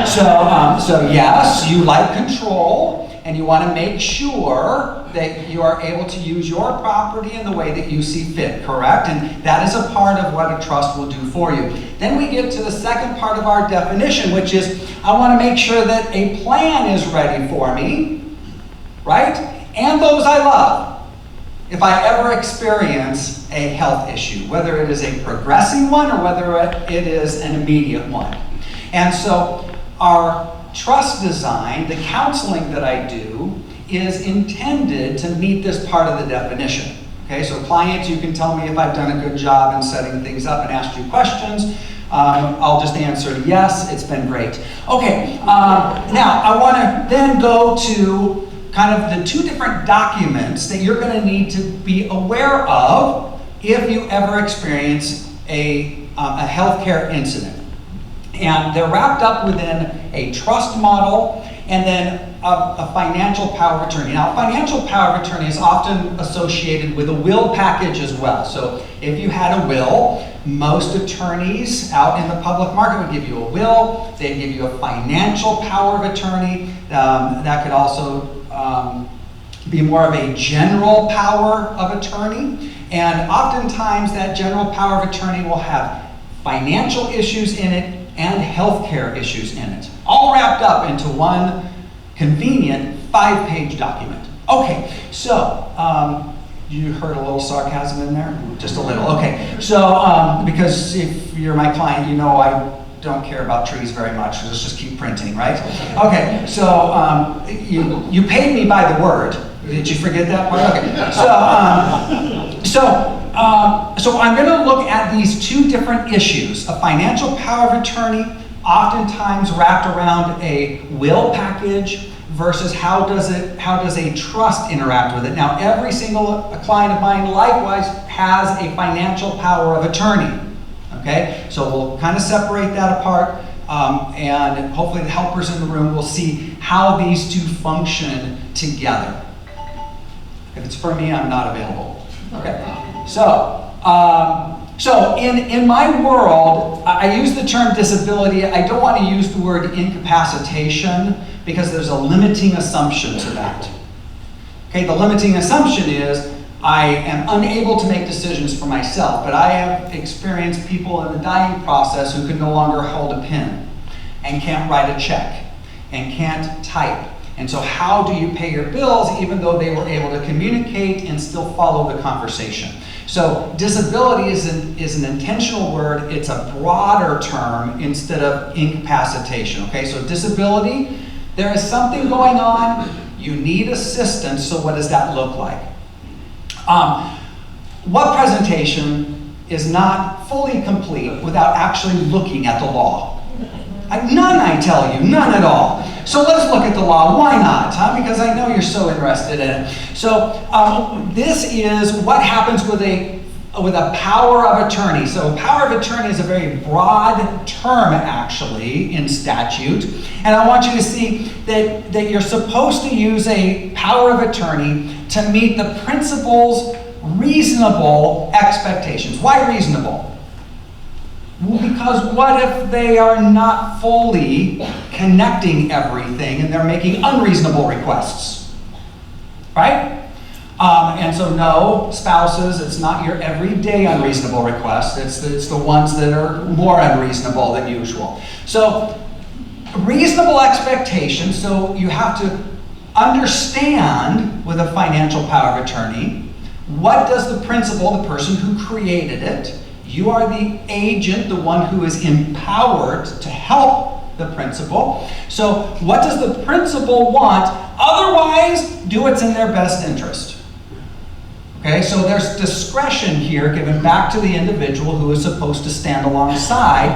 So yes, you like control, and you want to make sure that you are able to use your property in the way that you see fit, correct? And that is a part of what a trust will do for you. Then we get to the second part of our definition, which is I want to make sure that a plan is ready for me, right? And those I love. If I ever experience a health issue, whether it is a progressing one or whether it is an immediate one. And so our trust design, the counseling that I do, is intended to meet this part of the definition. Okay, so clients, you can tell me if I've done a good job in setting things up and asked you questions. I'll just answer yes, it's been great. Okay, now I want to then go to kind of the two different documents that you're going to need to be aware of if you ever experience a healthcare incident, and they're wrapped up within a trust model and then a financial power of attorney. Now, financial power of attorney is often associated with a will package as well. So if you had a will, most attorneys out in the public market would give you a will. They'd give you a financial power of attorney. That could also be more of a general power of attorney. And oftentimes that general power of attorney will have financial issues in it and healthcare issues in it, all wrapped up into one convenient 5-page document. Okay, so you heard a little sarcasm in there? Just a little, okay. So, because if you're my client, you know I don't care about trees very much, so let's just keep printing, right? Okay, so you paid me by the word. Did you forget that part? Okay, so I'm going to look at these two different issues: a financial power of attorney, oftentimes wrapped around a will package, versus how does a trust interact with it. Now, every single client of mine likewise has a financial power of attorney. Okay, so we'll kind of separate that apart, and hopefully the helpers in the room will see how these two function together. If it's for me, I'm not available. Okay, so in my world, I use the term disability. I don't want to use the word incapacitation because there's a limiting assumption to that. Okay, the limiting assumption is I am unable to make decisions for myself, but I have experienced people in the dying process who can no longer hold a pen and can't write a check and can't type. And so how do you pay your bills even though they were able to communicate and still follow the conversation? So disability is an intentional word. It's a broader term instead of incapacitation. Okay, so disability, there is something going on. You need assistance. So what does that look like? What presentation is not fully complete without actually looking at the law? None, I tell you, none at all. So let's look at the law. Why not? Because I know you're so interested in it. So this is what happens with a power of attorney. So power of attorney is a very broad term, actually, in statute. And I want you to see that you're supposed to use a power of attorney to meet the principal's reasonable expectations. Why reasonable? Well, because what if they are not fully connecting everything and they're making unreasonable requests, right? And so no, spouses, it's not your everyday unreasonable request. It's the ones that are more unreasonable than usual. So reasonable expectations, so you have to understand with a financial power of attorney, what does the principal, the person who created it, you are the agent, the one who is empowered to help the principal. So what does the principal want? Otherwise, do what's in their best interest. Okay, so there's discretion here given back to the individual who is supposed to stand alongside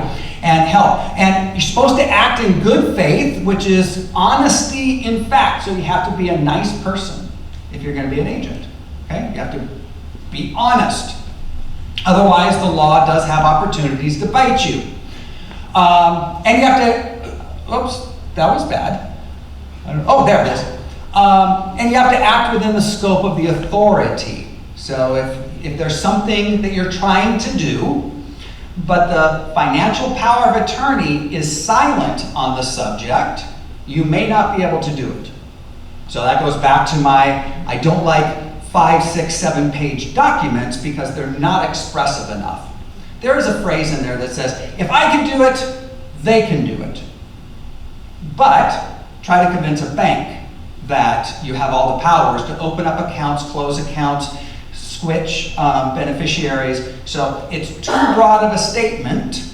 and help. And you're supposed to act in good faith, which is honesty in fact. So you have to be a nice person if you're going to be an agent. Okay, you have to be honest. Otherwise, the law does have opportunities to bite you. And you have to, oops, that was bad. Oh, there it is. And you have to act within the scope of the authority. So if there's something that you're trying to do, but the financial power of attorney is silent on the subject, you may not be able to do it. So that goes back to I don't like 5, 6, 7-page documents because they're not expressive enough. There is a phrase in there that says, if I can do it, they can do it. But try to convince a bank that you have all the powers to open up accounts, close accounts, switch beneficiaries. So it's too broad of a statement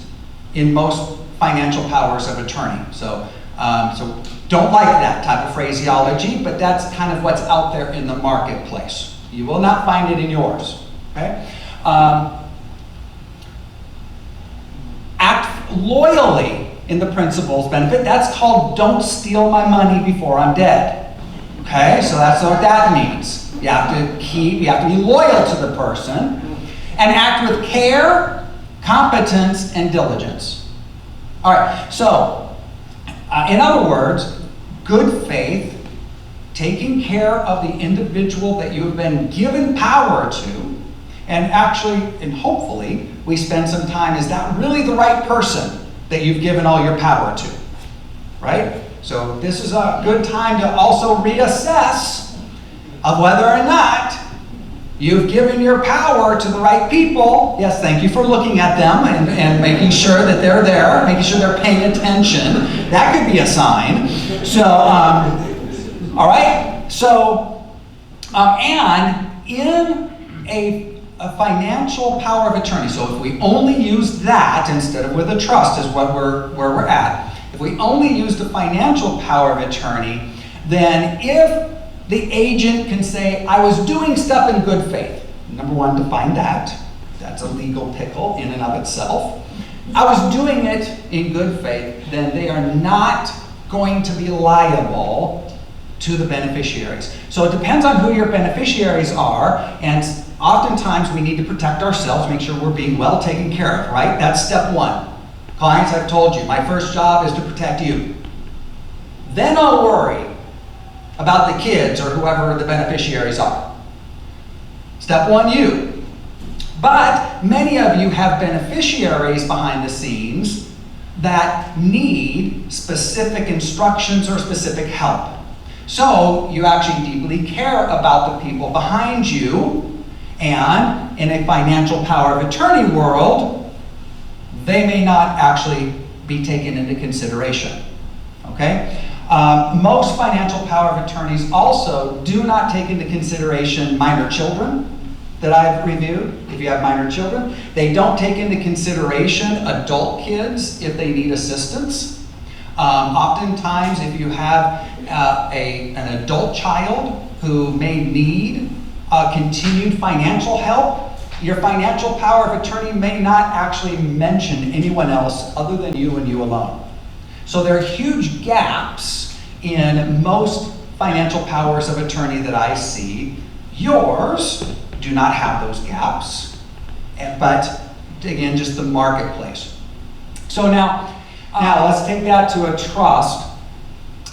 in most financial powers of attorney. So don't like that type of phraseology, but that's kind of what's out there in the marketplace. You will not find it in yours. Okay? Act loyally in the principal's benefit. That's called don't steal my money before I'm dead. Okay? So that's what that means. You have to be loyal to the person. and act with care, competence, and diligence. All right, so in other words, good faith, taking care of the individual that you have been given power to, and actually, and hopefully, we spend some time, is that really the right person that you've given all your power to, right? So this is a good time to also reassess of whether or not you've given your power to the right people. Yes, thank you for looking at them and making sure that they're there, making sure they're paying attention. That could be a sign. So, all right, so, and in a financial power of attorney, so if we only use that instead of with a trust is where we're at, if we only use the financial power of attorney, then if the agent can say, I was doing stuff in good faith, number one, define that. That's a legal pickle in and of itself. I was doing it in good faith, then they are not going to be liable to the beneficiaries. So it depends on who your beneficiaries are, and oftentimes we need to protect ourselves, make sure we're being well taken care of, right? That's step one. Clients, I've told you, my first job is to protect you. Then I'll worry about the kids or whoever the beneficiaries are. Step one, you. But many of you have beneficiaries behind the scenes that need specific instructions or specific help. So you actually deeply care about the people behind you, and in a financial power of attorney world, they may not actually be taken into consideration, okay? Most financial power of attorneys also do not take into consideration minor children that I've reviewed, if you have minor children. They don't take into consideration adult kids if they need assistance. Oftentimes, if you have an adult child who may need continued financial help, your financial power of attorney may not actually mention anyone else other than you and you alone. So there are huge gaps in most financial powers of attorney that I see. Yours do not have those gaps, but again, just the marketplace. So now let's take that to a trust.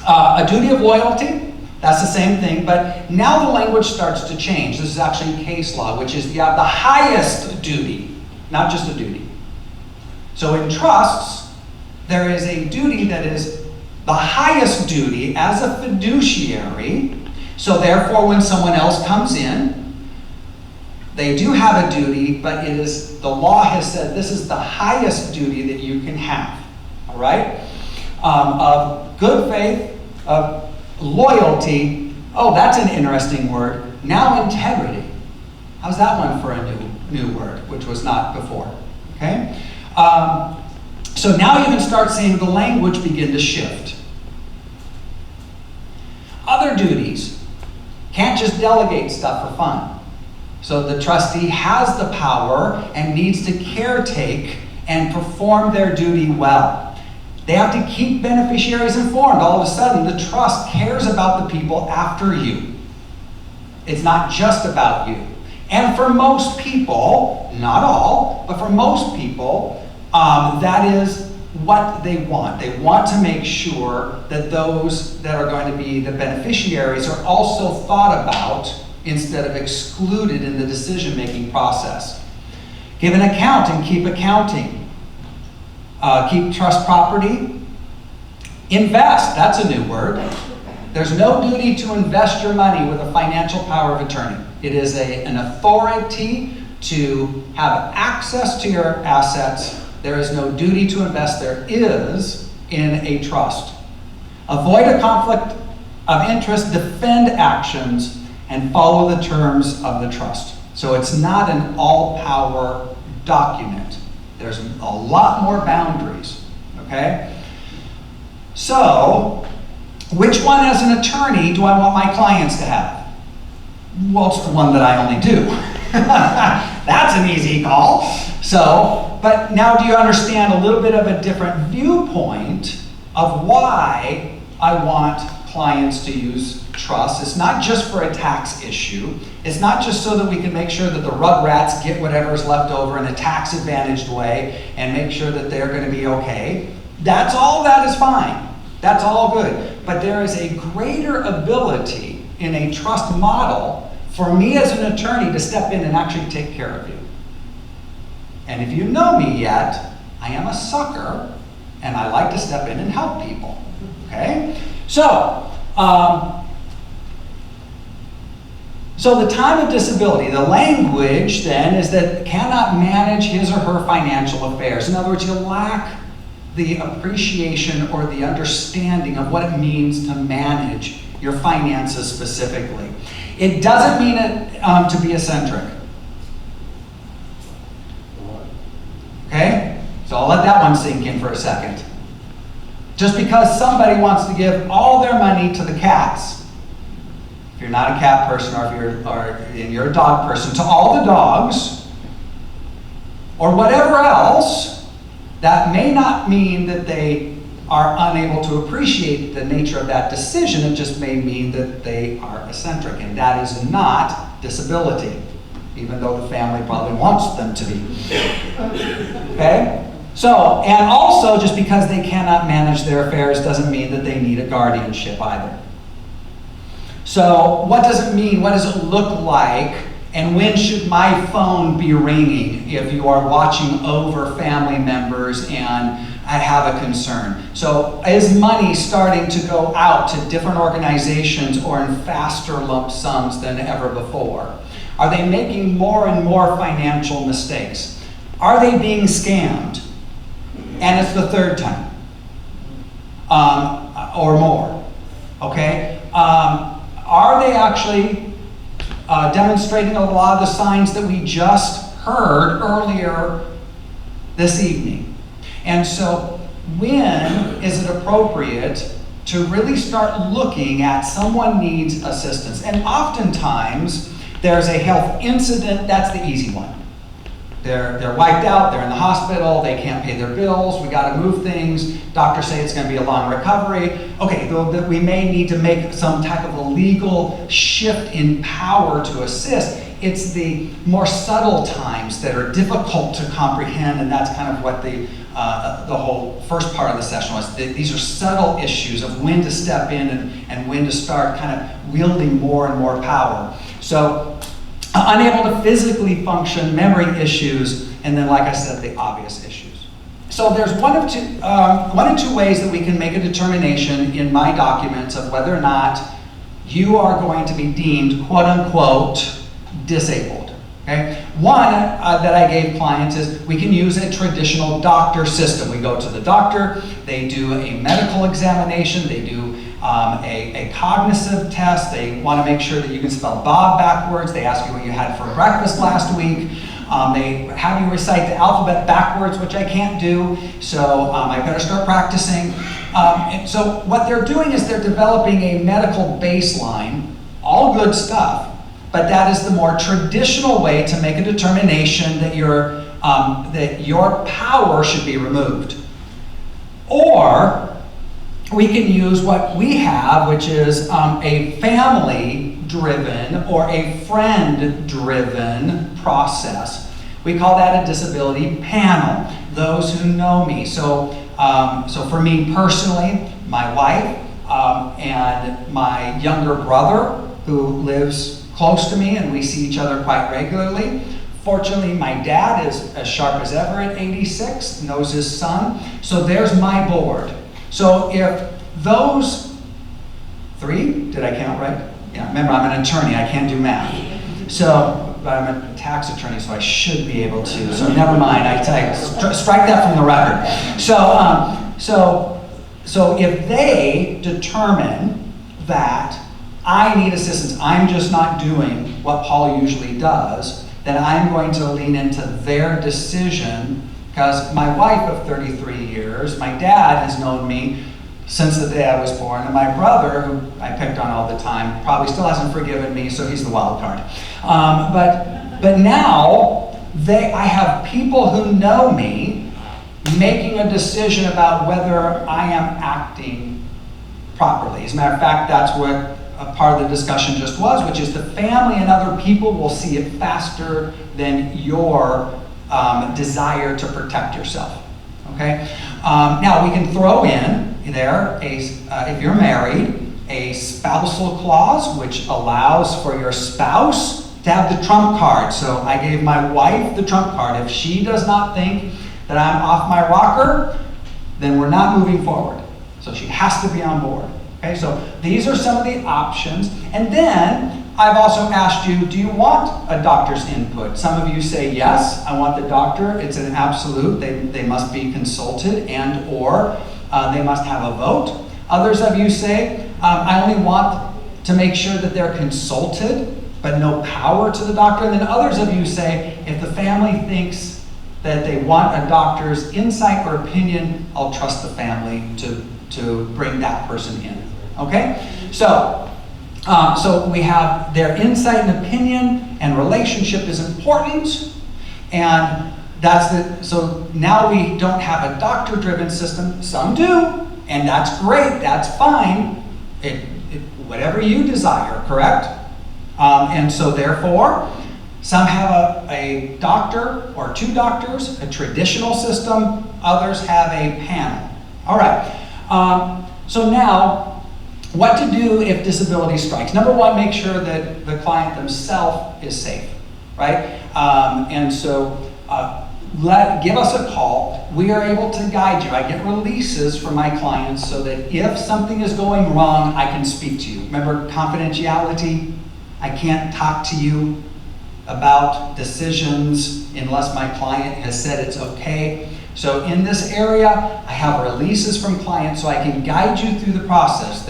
A duty of loyalty, that's the same thing, but now the language starts to change. This is actually case law, which is the highest duty, not just a duty. So in trusts, there is a duty that is the highest duty as a fiduciary. So therefore, when someone else comes in, they do have a duty, but it is, the law has said this is the highest duty that you can have, all right? Of good faith, of loyalty. Oh, that's an interesting word. Now integrity. How's that one for a new word, which was not before, okay? So now you can start seeing the language begin to shift. Other duties. Can't just delegate stuff for fun. So the trustee has the power and needs to caretake and perform their duty well. They have to keep beneficiaries informed. All of a sudden, the trust cares about the people after you. It's not just about you. And for most people, not all, but for most people, that is what they want. They want to make sure that those that are going to be the beneficiaries are also thought about instead of excluded in the decision-making process. Give an account and keep accounting. Keep trust property. Invest, that's a new word. There's no duty to invest your money with a financial power of attorney. It is an authority to have access to your assets. There is no duty to invest. There is in a trust. Avoid a conflict of interest, defend actions, and follow the terms of the trust. So it's not an all-power document. There's a lot more boundaries, okay? So, which one as an attorney do I want my clients to have? Well, it's the one that I only do. That's an easy call. So, but now do you understand a little bit of a different viewpoint of why I want clients to use trust. It's not just for a tax issue. It's not just so that we can make sure that the rugrats get whatever's left over in a tax advantaged way and make sure that they're going to be okay. That is fine. That's all good. But there is a greater ability in a trust model for me as an attorney to step in and actually take care of you. And if you know me yet, I am a sucker and I like to step in and help people. Okay? So the time of disability, the language then is that cannot manage his or her financial affairs. In other words, you lack the appreciation or the understanding of what it means to manage your finances specifically. It doesn't mean it to be eccentric. Okay? So I'll let that one sink in for a second. Just because somebody wants to give all their money to the cats, if you're not a cat person or if you're a dog person, to all the dogs, or whatever else, that may not mean that they are unable to appreciate the nature of that decision. It just may mean that they are eccentric, and that is not disability, even though the family probably wants them to be. Okay? So, and also, just because they cannot manage their affairs doesn't mean that they need a guardianship either. So, what does it mean? What does it look like? And when should my phone be ringing if you are watching over family members and I have a concern? So, is money starting to go out to different organizations or in faster lump sums than ever before? Are they making more and more financial mistakes? Are they being scammed? And it's the third time or more. Okay? Are they actually demonstrating a lot of the signs that we just heard earlier this evening? And so when is it appropriate to really start looking at someone needs assistance? And oftentimes there's a health incident. That's the easy one. They're wiped out, they're in the hospital, they can't pay their bills, we got to move things, doctors say it's going to be a long recovery. Okay, we may need to make some type of a legal shift in power to assist. It's the more subtle times that are difficult to comprehend, and that's kind of what the whole first part of the session was. These are subtle issues of when to step in and when to start kind of wielding more and more power. So, unable to physically function, memory issues, and then, like I said, the obvious issues. So there's one of two ways that we can make a determination in my documents of whether or not you are going to be deemed, quote unquote, disabled. Okay? One that I gave clients is we can use a traditional doctor system. We go to the doctor, they do a medical examination, they do a cognitive test. They want to make sure that you can spell Bob backwards. They ask you what you had for breakfast last week. They have you recite the alphabet backwards, which I can't do, so I better start practicing. And so what they're doing is they're developing a medical baseline, all good stuff, but that is the more traditional way to make a determination that your power should be removed. Or we can use what we have, which is a family-driven or a friend-driven process. We call that a disability panel, those who know me. So for me personally, my wife and my younger brother, who lives close to me, and we see each other quite regularly. Fortunately, my dad is as sharp as ever at 86, knows his son. So there's my board. So if those three, did I count right? Yeah, remember I'm an attorney, I can't do math. So, but I'm a tax attorney, so I should be able to. So never mind, I strike that from the record. So if they determine that I need assistance, I'm just not doing what Paul usually does, then I'm going to lean into their decision. Because my wife of 33 years, my dad has known me since the day I was born, and my brother, who I picked on all the time, probably still hasn't forgiven me, so he's the wild card. But now, I have people who know me making a decision about whether I am acting properly. As a matter of fact, that's what a part of the discussion just was, which is the family and other people will see it faster than your desire to protect yourself. Okay? Now we can throw in there, if you're married, a spousal clause, which allows for your spouse to have the trump card. So I gave my wife the trump card. If she does not think that I'm off my rocker, then we're not moving forward. So she has to be on board. Okay, so these are some of the options. And then I've also asked you, do you want a doctor's input? Some of you say, yes, I want the doctor. It's an absolute. They must be consulted and or they must have a vote. Others of you say, I only want to make sure that they're consulted, but no power to the doctor. And then others of you say, if the family thinks that they want a doctor's insight or opinion, I'll trust the family to bring that person in. Okay? So we have their insight and opinion, and relationship is important. And so now we don't have a doctor-driven system. Some do, and that's great, that's fine. Whatever you desire, correct? And so therefore, some have a doctor or two doctors, a traditional system, others have a panel. All right, so now, what to do if disability strikes? Number one, make sure that the client themselves is safe, right? And so give us a call. We are able to guide you. I get releases from my clients so that if something is going wrong, I can speak to you. Remember confidentiality? I can't talk to you about decisions unless my client has said it's okay. So in this area, I have releases from clients so I can guide you through the process.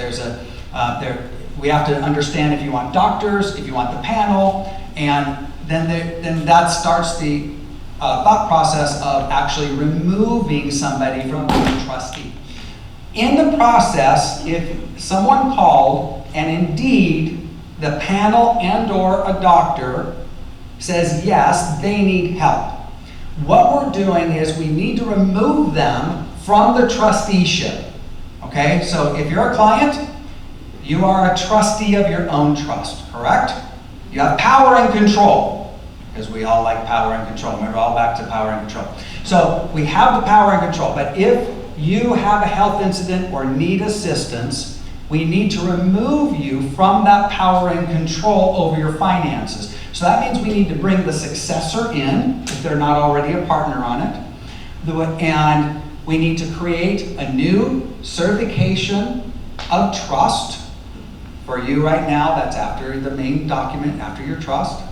We have to understand if you want doctors, if you want the panel, and then that starts the thought process of actually removing somebody from the trustee. In the process, if someone called and indeed the panel and or a doctor says yes, they need help, what we're doing is we need to remove them from the trusteeship. Okay, so if you're a client, you are a trustee of your own trust, correct? You have power and control, because we all like power and control. Remember, all back to power and control. So we have the power and control, but if you have a health incident or need assistance, we need to remove you from that power and control over your finances. So that means we need to bring the successor in, if they're not already a partner on it. And we need to create a new certification of trust for you right now. That's after the main document, after your trust.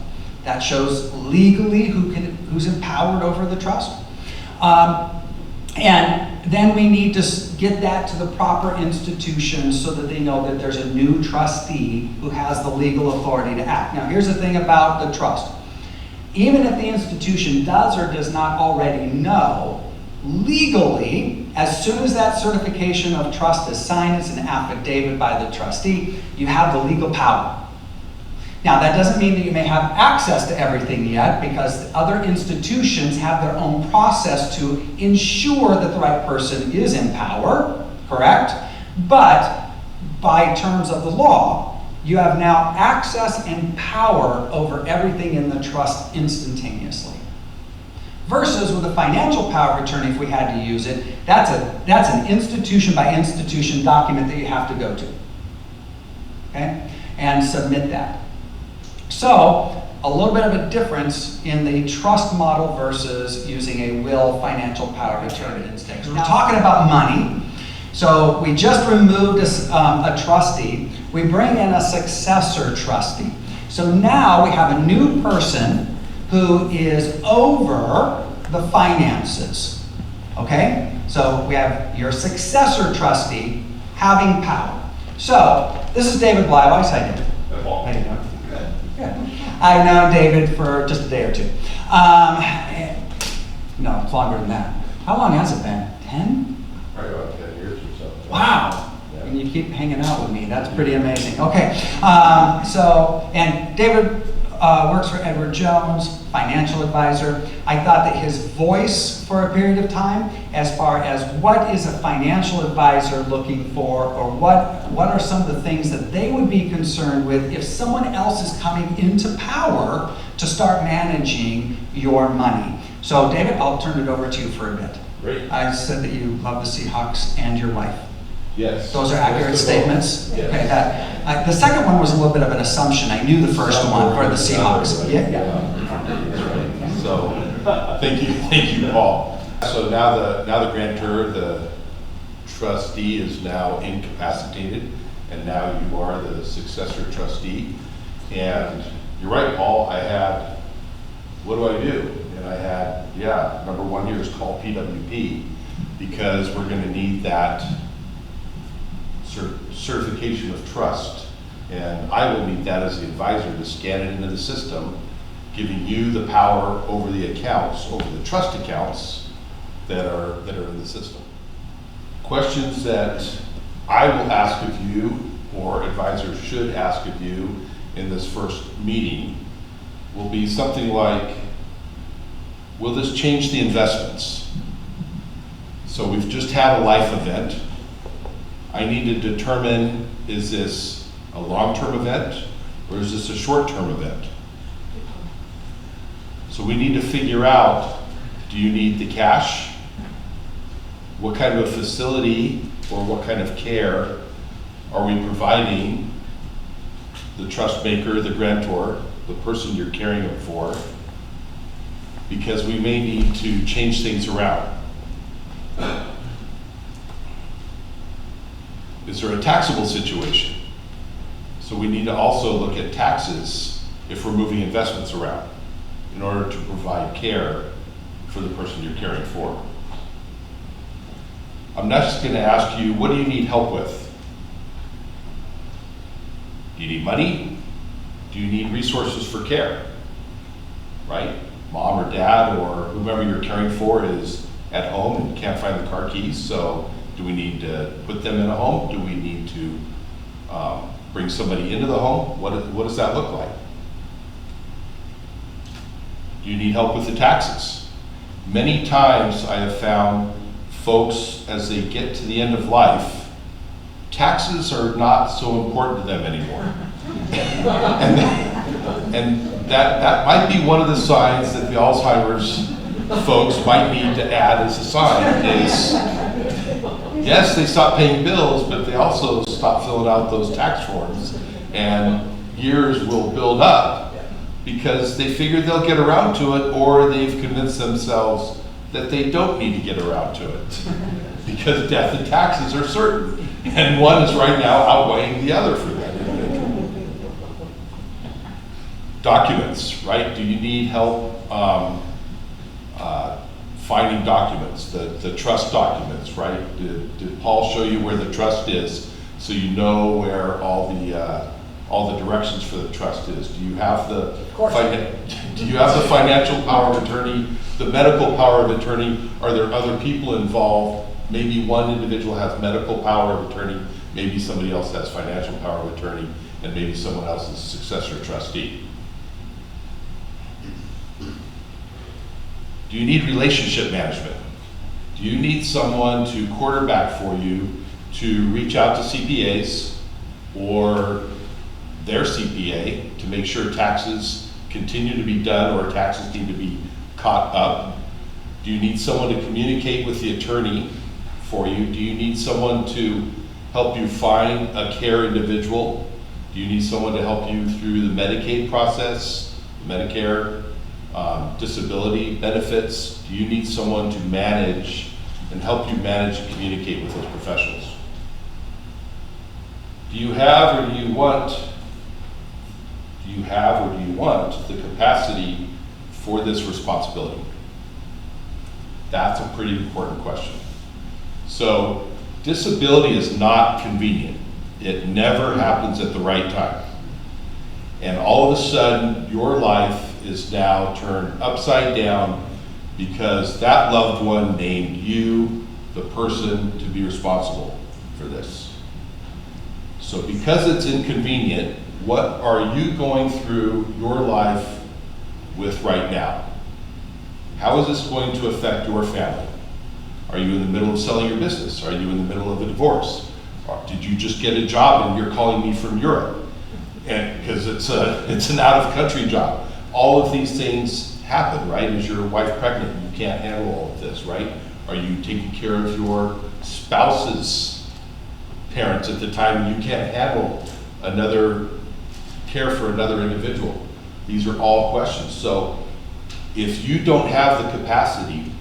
That shows legally who's empowered over the trust. And then we need to get that to the proper institutions so that they know that there's a new trustee who has the legal authority to act. Now, here's the thing about the trust. Even if the institution does or does not already know, legally, as soon as that certification of trust is signed, it's an affidavit by the trustee, you have the legal power. Now, that doesn't mean that you may have access to everything yet, because other institutions have their own process to ensure that the right person is in power, correct? But by terms of the law, you have now access and power over everything in the trust instantaneously. Versus with a financial power of attorney, if we had to use it, that's an institution by institution document that you have to go to, okay? And submit that. So, a little bit of a difference in the trust model versus using a will financial power of attorney instead. We're talking about money. So we just removed a trustee. We bring in a successor trustee. So now we have a new person who is over the finances. Okay? So we have your successor trustee having power. So this is David Bleiweiss. Hi, David. How you doing? I've known David for just a day or two. No, it's longer than that. How long has it been? 10? Probably about 10 years or so. Wow. Yeah. And you keep hanging out with me. That's pretty amazing. Okay. And David works for Edward Jones, financial advisor. I thought that his voice for a period of time, as far as what is a financial advisor looking for, or what are some of the things that they would be concerned with if someone else is coming into power to start managing your money. So David, I'll turn it over to you for a bit. Great. I said that you love the Seahawks and your wife. Yes. Those are accurate statements? Yes. Okay, the second one was a little bit of an assumption. I knew the first one for the Seahawks. Yeah. That's right. So, thank you, Paul. So now the grantor, the trustee is now incapacitated, and now you are the successor trustee. And you're right, Paul, I had, what do I do? And I had, number one here is call PWP, because we're gonna need that certification of trust. And I will need that as the advisor to scan it into the system, giving you the power over the accounts, over the trust accounts that are in the system. Questions that I will ask of you, or advisors should ask of you in this first meeting, will be something like, will this change the investments? So we've just had a life event. I need to determine, is this a long-term event or is this a short-term event? So we need to figure out, do you need the cash? What kind of a facility or what kind of care are we providing the trust maker, the grantor, the person you're caring it for? Because we may need to change things around. Is there a taxable situation? So we need to also look at taxes if we're moving investments around in order to provide care for the person you're caring for. I'm next going to ask you, what do you need help with? Do you need money? Do you need resources for care? Right? Mom or dad or whomever you're caring for is at home and can't find the car keys, so do we need to put them in a home? Do we need to bring somebody into the home? What does that look like? Do you need help with the taxes? Many times I have found folks, as they get to the end of life, taxes are not so important to them anymore. and that might be one of the signs that the Alzheimer's folks might need to add as a sign is, yes, they stop paying bills, but they also stop filling out those tax forms, and years will build up because they figure they'll get around to it, or they've convinced themselves that they don't need to get around to it because death and taxes are certain, and one is right now outweighing the other for that individual. Documents, right? Do you need help finding documents, the trust documents, right? Did Paul show you where the trust is so you know where all the directions for the trust is? Do you have the financial power of attorney, the medical power of attorney? Are there other people involved? Maybe one individual has medical power of attorney, maybe somebody else has financial power of attorney, and maybe someone else is a successor trustee. Do you need relationship management? Do you need someone to quarterback for you to reach out to CPAs or their CPA to make sure taxes continue to be done or taxes need to be caught up? Do you need someone to communicate with the attorney for you? Do you need someone to help you find a care individual? Do you need someone to help you through the Medicaid process, Medicare, disability benefits? Do you need someone to manage and help you manage and communicate with those professionals? Do you have or do you want the capacity for this responsibility? That's a pretty important question. So disability is not convenient. It never happens at the right time. And all of a sudden, your life is now turned upside down because that loved one named you the person to be responsible for this. So because it's inconvenient, what are you going through your life with right now? How is this going to affect your family? Are you in the middle of selling your business? Are you in the middle of a divorce? Or did you just get a job and you're calling me from Europe? And because it's an out-of-country job. All of these things happen, right? Is your wife pregnant? You can't handle all of this, right? Are you taking care of your spouse's parents at the time you can't handle care for another individual? These are all questions. So if you don't have the capacity,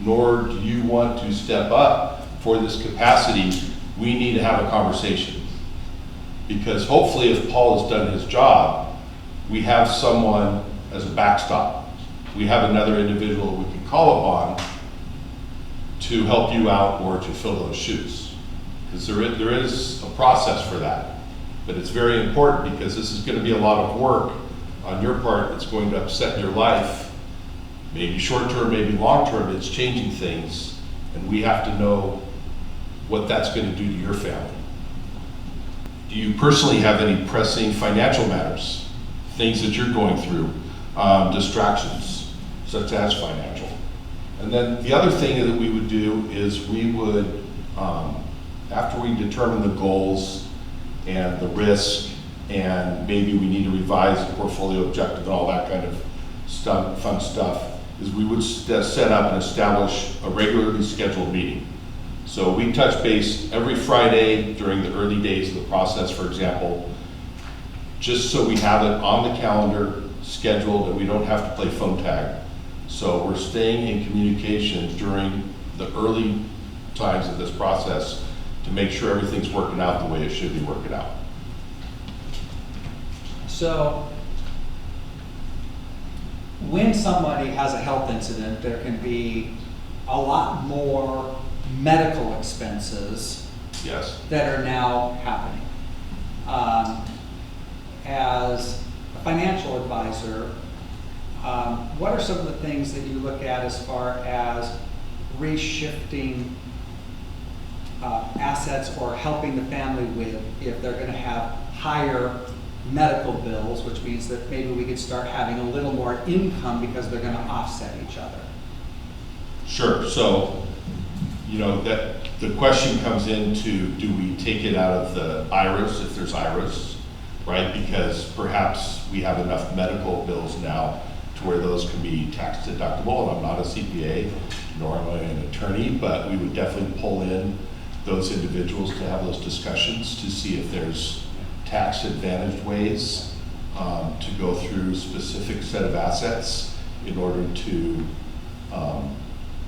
nor do you want to step up for this capacity, we need to have a conversation. Because hopefully if Paul has done his job, we have someone as a backstop. We have another individual we can call upon to help you out or to fill those shoes. Because there is a process for that. But it's very important because this is going to be a lot of work on your part. It's going to upset your life. Maybe short term, maybe long term, it's changing things. And we have to know what that's going to do to your family. Do you personally have any pressing financial matters? Things that you're going through, distractions, such as financial. And then the other thing that we would do is we would, after we determine the goals and the risk, and maybe we need to revise the portfolio objective and all that kind of stuff, fun stuff, is we would set up and establish a regularly scheduled meeting. So we touch base every Friday during the early days of the process, for example, just so we have it on the calendar, scheduled, and we don't have to play phone tag. So we're staying in communication during the early times of this process to make sure everything's working out the way it should be working out. So when somebody has a health incident, there can be a lot more medical expenses Yes. that are now happening. As a financial advisor, what are some of the things that you look at as far as reshifting assets or helping the family with if they're going to have higher medical bills, which means that maybe we could start having a little more income because they're going to offset each other? Sure. So, you know, that the question comes into, do we take it out of the IRAs if there's IRAs, right? Because perhaps we have enough medical bills now to where those can be tax deductible. And I'm not a CPA, nor am I an attorney, but we would definitely pull in those individuals to have those discussions to see if there's tax advantaged ways to go through a specific set of assets in order to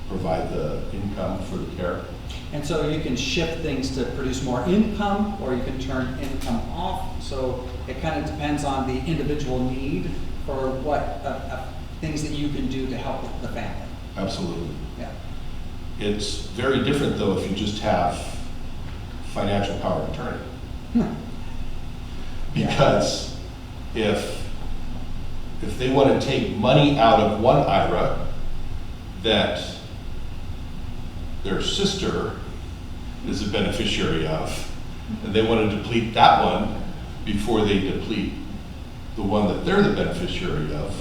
provide the income for the care. And so you can shift things to produce more income, or you can turn income off. So it kind of depends on the individual need for what things that you can do to help the family. Absolutely. Yeah. It's very different though if you just have financial power of attorney. Because if they want to take money out of one IRA that their sister is a beneficiary of, and they want to deplete that one before they deplete the one that they're the beneficiary of.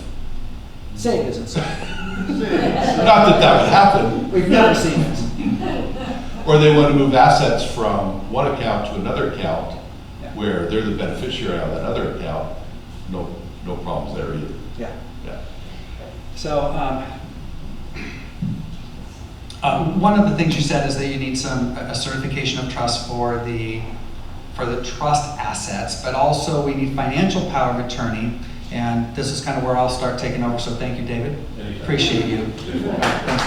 Say it isn't so. Not that would happen. We've never seen it. Or they want to move assets from one account to another account, Yeah. where they're the beneficiary on that other account. No problems there either. Yeah. Yeah. So one of the things you said is that you need a certification of trust for the trust assets, but also we need financial power of attorney. And this is kind of where I'll start taking over. So thank you, David. Anytime. Appreciate you. Thanks,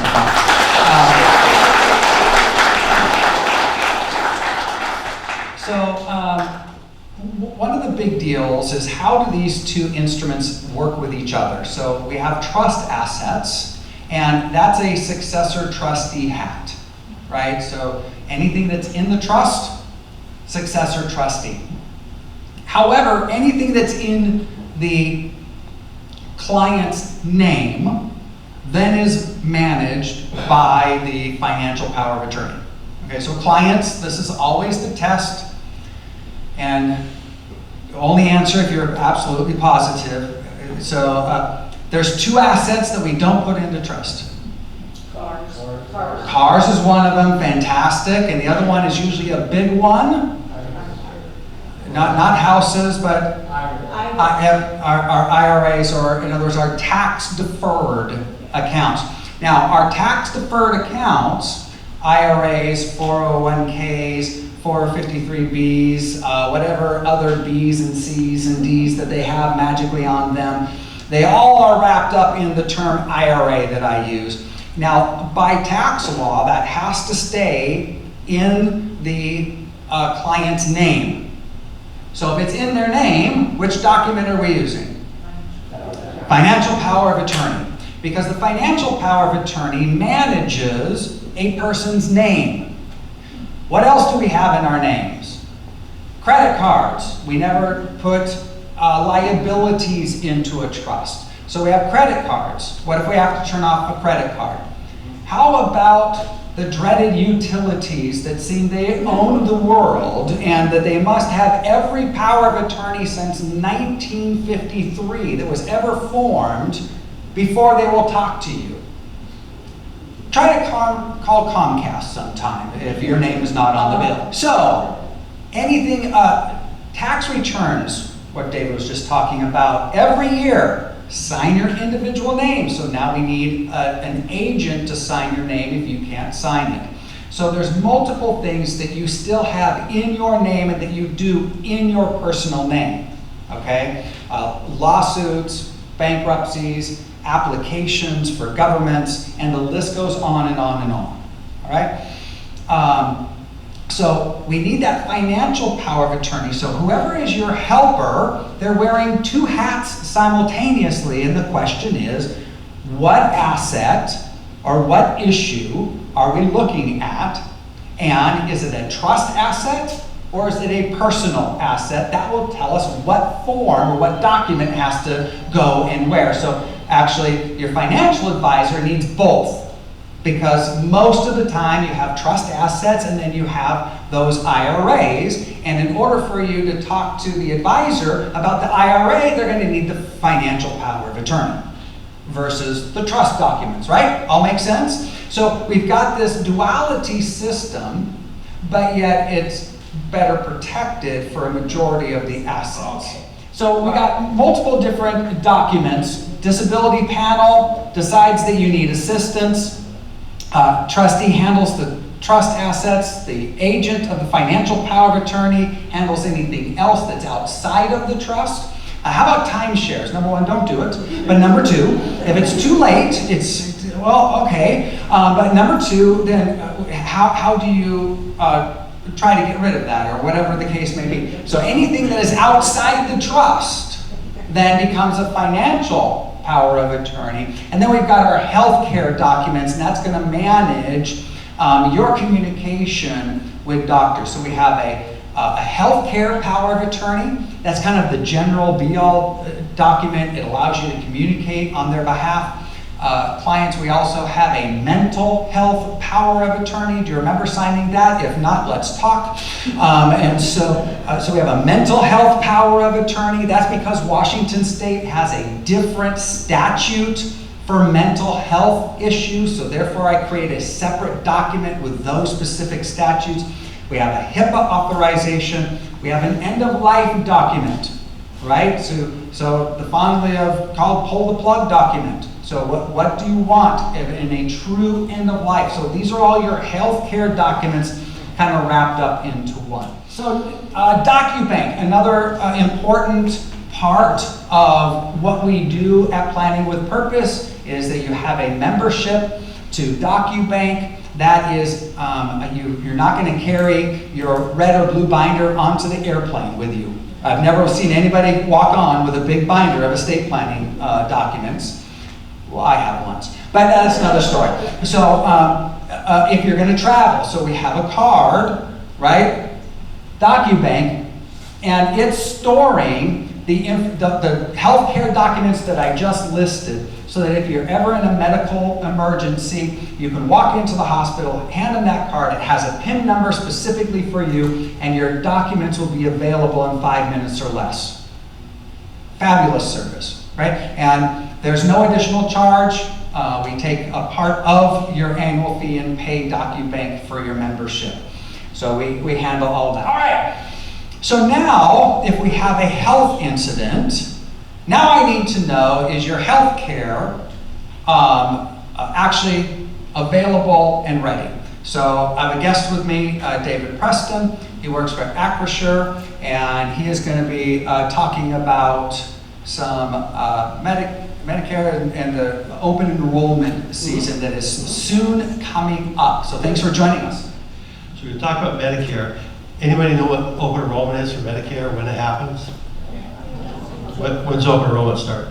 one of the big deals is how do these two instruments work with each other? So we have trust assets, and that's a successor trustee hat, right? So anything that's in the trust, successor trustee. However, anything that's in the client's name then is managed by the financial power of attorney. Okay, so clients, this is always the test. And only answer if you're absolutely positive. So there's 2 assets that we don't put into trust. Cars is one of them, fantastic, and the other one is usually a big one. Not houses, but our IRAs, or in other words, our tax-deferred accounts. Now, our tax-deferred accounts, IRAs, 401ks, 453Bs, whatever other Bs and Cs and Ds that they have magically on them, they all are wrapped up in the term IRA that I use. Now, by tax law, that has to stay in the client's name. So if it's in their name, which document are we using? Financial power of attorney. Because the financial power of attorney manages a person's name. What else do we have in our names? Credit cards. We never put liabilities into a trust. So we have credit cards. What if we have to turn off a credit card? How about the dreaded utilities that seem they own the world and that they must have every power of attorney since 1953 that was ever formed before they will talk to you? Try to call Comcast sometime if your name is not on the bill. So, anything, tax returns, what David was just talking about, every year, sign your individual name. So now we need an agent to sign your name if you can't sign it. So there's multiple things that you still have in your name and that you do in your personal name, okay? Lawsuits, bankruptcies, applications for governments, and the list goes on and on and on, all right? So we need that financial power of attorney. So whoever is your helper, they're wearing 2 hats simultaneously, and the question is, what asset or what issue are we looking at? And is it a trust asset or is it a personal asset? That will tell us what form or what document has to go and where. So actually, your financial advisor needs both, because most of the time you have trust assets and then you have those IRAs, and in order for you to talk to the advisor about the IRA, they're going to need the financial power of attorney versus the trust documents, right? All make sense? So we've got this duality system, but yet it's better protected for a majority of the assets. So we got multiple different documents. Disability panel decides that you need assistance. Trustee handles the trust assets. The agent of the financial power of attorney handles anything else that's outside of the trust. How about timeshares? Number 1, don't do it. But number 2, if it's too late, it's, well, okay. But number 2, then how do you try to get rid of that, or whatever the case may be? So anything that is outside the trust then becomes a financial power of attorney. And then we've got our healthcare documents, and that's going to manage your communication with doctors. So we have a healthcare power of attorney. That's kind of the general be-all document. It allows you to communicate on their behalf. Clients, we also have a mental health power of attorney. Do you remember signing that? If not, let's talk. So we have a mental health power of attorney. That's because Washington State has a different statute for mental health issues, so therefore I create a separate document with those specific statutes. We have a HIPAA authorization. We have an end-of-life document, right? So the fondly called pull the plug document. So what do you want in a true end of life? So these are all your healthcare documents kind of wrapped up into one. So DocuBank, another important part of what we do at Planning with Purpose is that you have a membership to DocuBank. That is, you're not going to carry your red or blue binder onto the airplane with you. I've never seen anybody walk on with a big binder of estate planning documents. Well, I have once, but that's another story. So if you're going to travel, so we have a card, right? DocuBank, and it's storing the healthcare documents that I just listed, so that if you're ever in a medical emergency, you can walk into the hospital, hand them that card, it has a PIN number specifically for you, and your documents will be available in 5 minutes or less. Fabulous service, right? And there's no additional charge. We take a part of your annual fee and pay DocuBank for your membership. So we handle all that. All right. So now, if we have a health incident, now I need to know, is your health care actually available and ready? So I have a guest with me, David Preston. He works for Acrisure, and he is going to be talking about some Medicare and the open enrollment season that is soon coming up. So thanks for joining us. So we're talking about Medicare. Anybody know what open enrollment is for Medicare, when it happens? When's open enrollment start?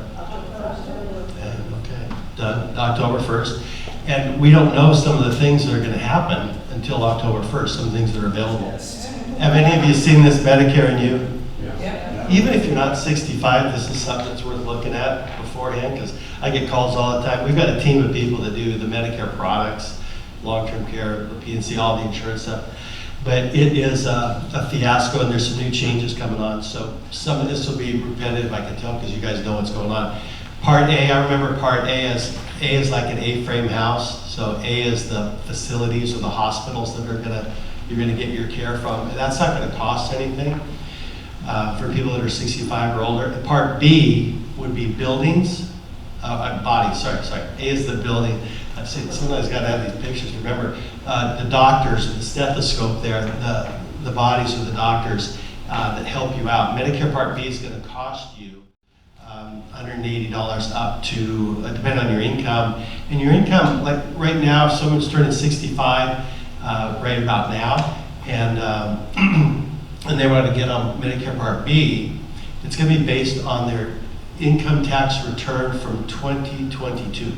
Okay, done, October 1st. And we don't know some of the things that are going to happen until October 1st, some things that are available. Have any of you seen this Medicare and You? Yeah. Even if you're not 65, this is something that's worth looking at beforehand, because I get calls all the time. We've got a team of people that do the Medicare products, long-term care, the PNC, all the insurance stuff. But it is a fiasco, and there's some new changes coming on. So some of this will be repetitive, I can tell, because you guys know what's going on. Part A, I remember Part A is like an A-frame house. So A is the facilities or the hospitals that you're gonna get your care from. And that's not gonna cost anything for people that are 65 or older. And Part B would be buildings, bodies. Sorry. A is the building. I say sometimes got to have these pictures. Remember, the doctors, the stethoscope there, the bodies of the doctors that help you out. Medicare Part B is going to cost you $180 up to, depending on your income. And your income, like right now, if someone's turning 65, right about now, and they want to get on Medicare Part B, it's going to be based on their income tax return from 2022.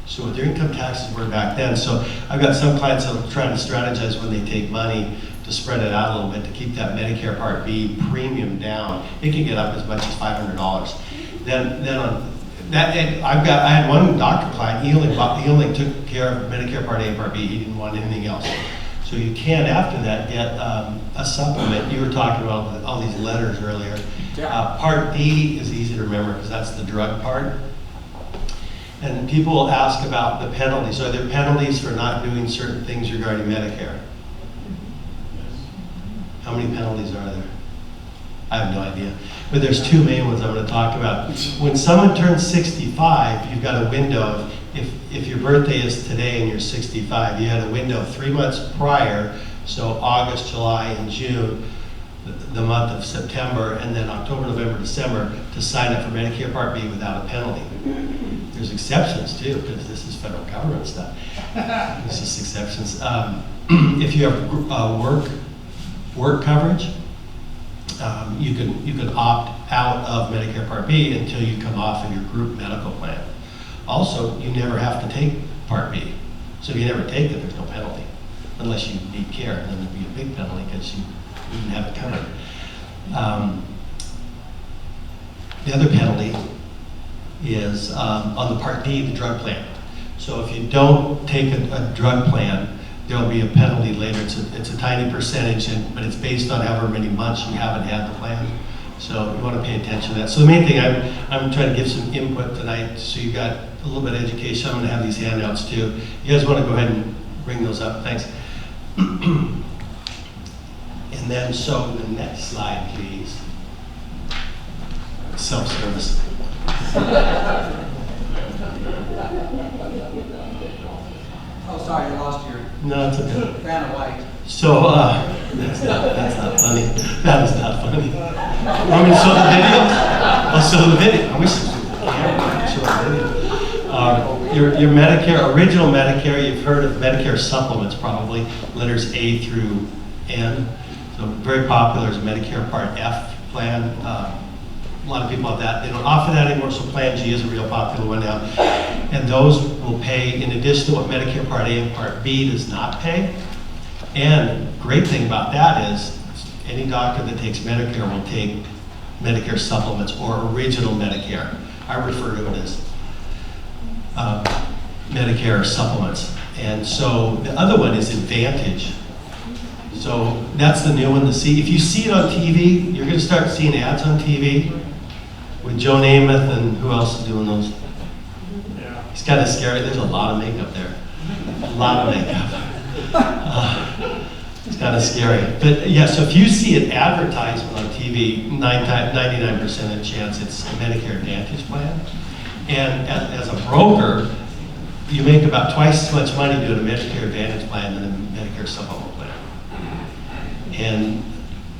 So what their income taxes were back then. So I've got some clients that are trying to strategize when they take money to spread it out a little bit to keep that Medicare Part B premium down. It can get up as much as $500. Then on that, I had one doctor client. He only took care of Medicare Part A and Part B. He didn't want anything else. So you can after that get a supplement. You were talking about all these letters earlier. Yeah. Part D is easy to remember because that's the drug part. And people will ask about the penalties. Are there penalties for not doing certain things regarding Medicare? How many penalties are there? I have no idea. But there's two main ones I'm going to talk about. When someone turns 65, you've got a window of, if your birthday is today and you're 65, you had a window 3 months prior, so August, July, and June, the month of September, and then October, November, December, to sign up for Medicare Part B without a penalty. There's exceptions too, because this is federal government stuff. This is exceptions. If you have work coverage, you can opt out of Medicare Part B until you come off of your group medical plan. Also, you never have to take Part B. So if you never take it, there's no penalty. Unless you need care, and then there'd be a big penalty because you didn't have it covered. The other penalty is on the Part D, the drug plan. So if you don't take a drug plan, there'll be a penalty later. It's a tiny percentage, but it's based on however many months you haven't had the plan. So you want to pay attention to that. So the main thing, I'm trying to give some input tonight, so you got a little bit of education. I'm going to have these handouts too. You guys want to go ahead and bring those up? Thanks. And then, so the next slide, please. Self-service. Oh, sorry, I lost your. No, it's okay. Vanna White. So, that's not funny. That is not funny. Want me to show the video? I'll show the video. I wish I could show the video. Your Medicare, original Medicare, you've heard of Medicare supplements probably, letters A through N. So very popular is Medicare Part F plan. A lot of people have that. They don't offer that anymore, so Plan G is a real popular one now. And those will pay, in addition to what Medicare Part A and Part B does not pay. And great thing about that is any doctor that takes Medicare will take Medicare supplements or original Medicare. I refer to it as Medicare supplements. And so the other one is Advantage. So that's the new one to see. If you see it on TV, you're going to start seeing ads on TV with Joe Namath and who else is doing those? It's kind of scary. There's a lot of makeup there. A lot of makeup. It's kind of scary. But yeah, so if you see an advertisement on TV, 99% of chance it's a Medicare Advantage plan. And as a broker, you make about twice as much money doing a Medicare Advantage plan than a Medicare supplement plan. And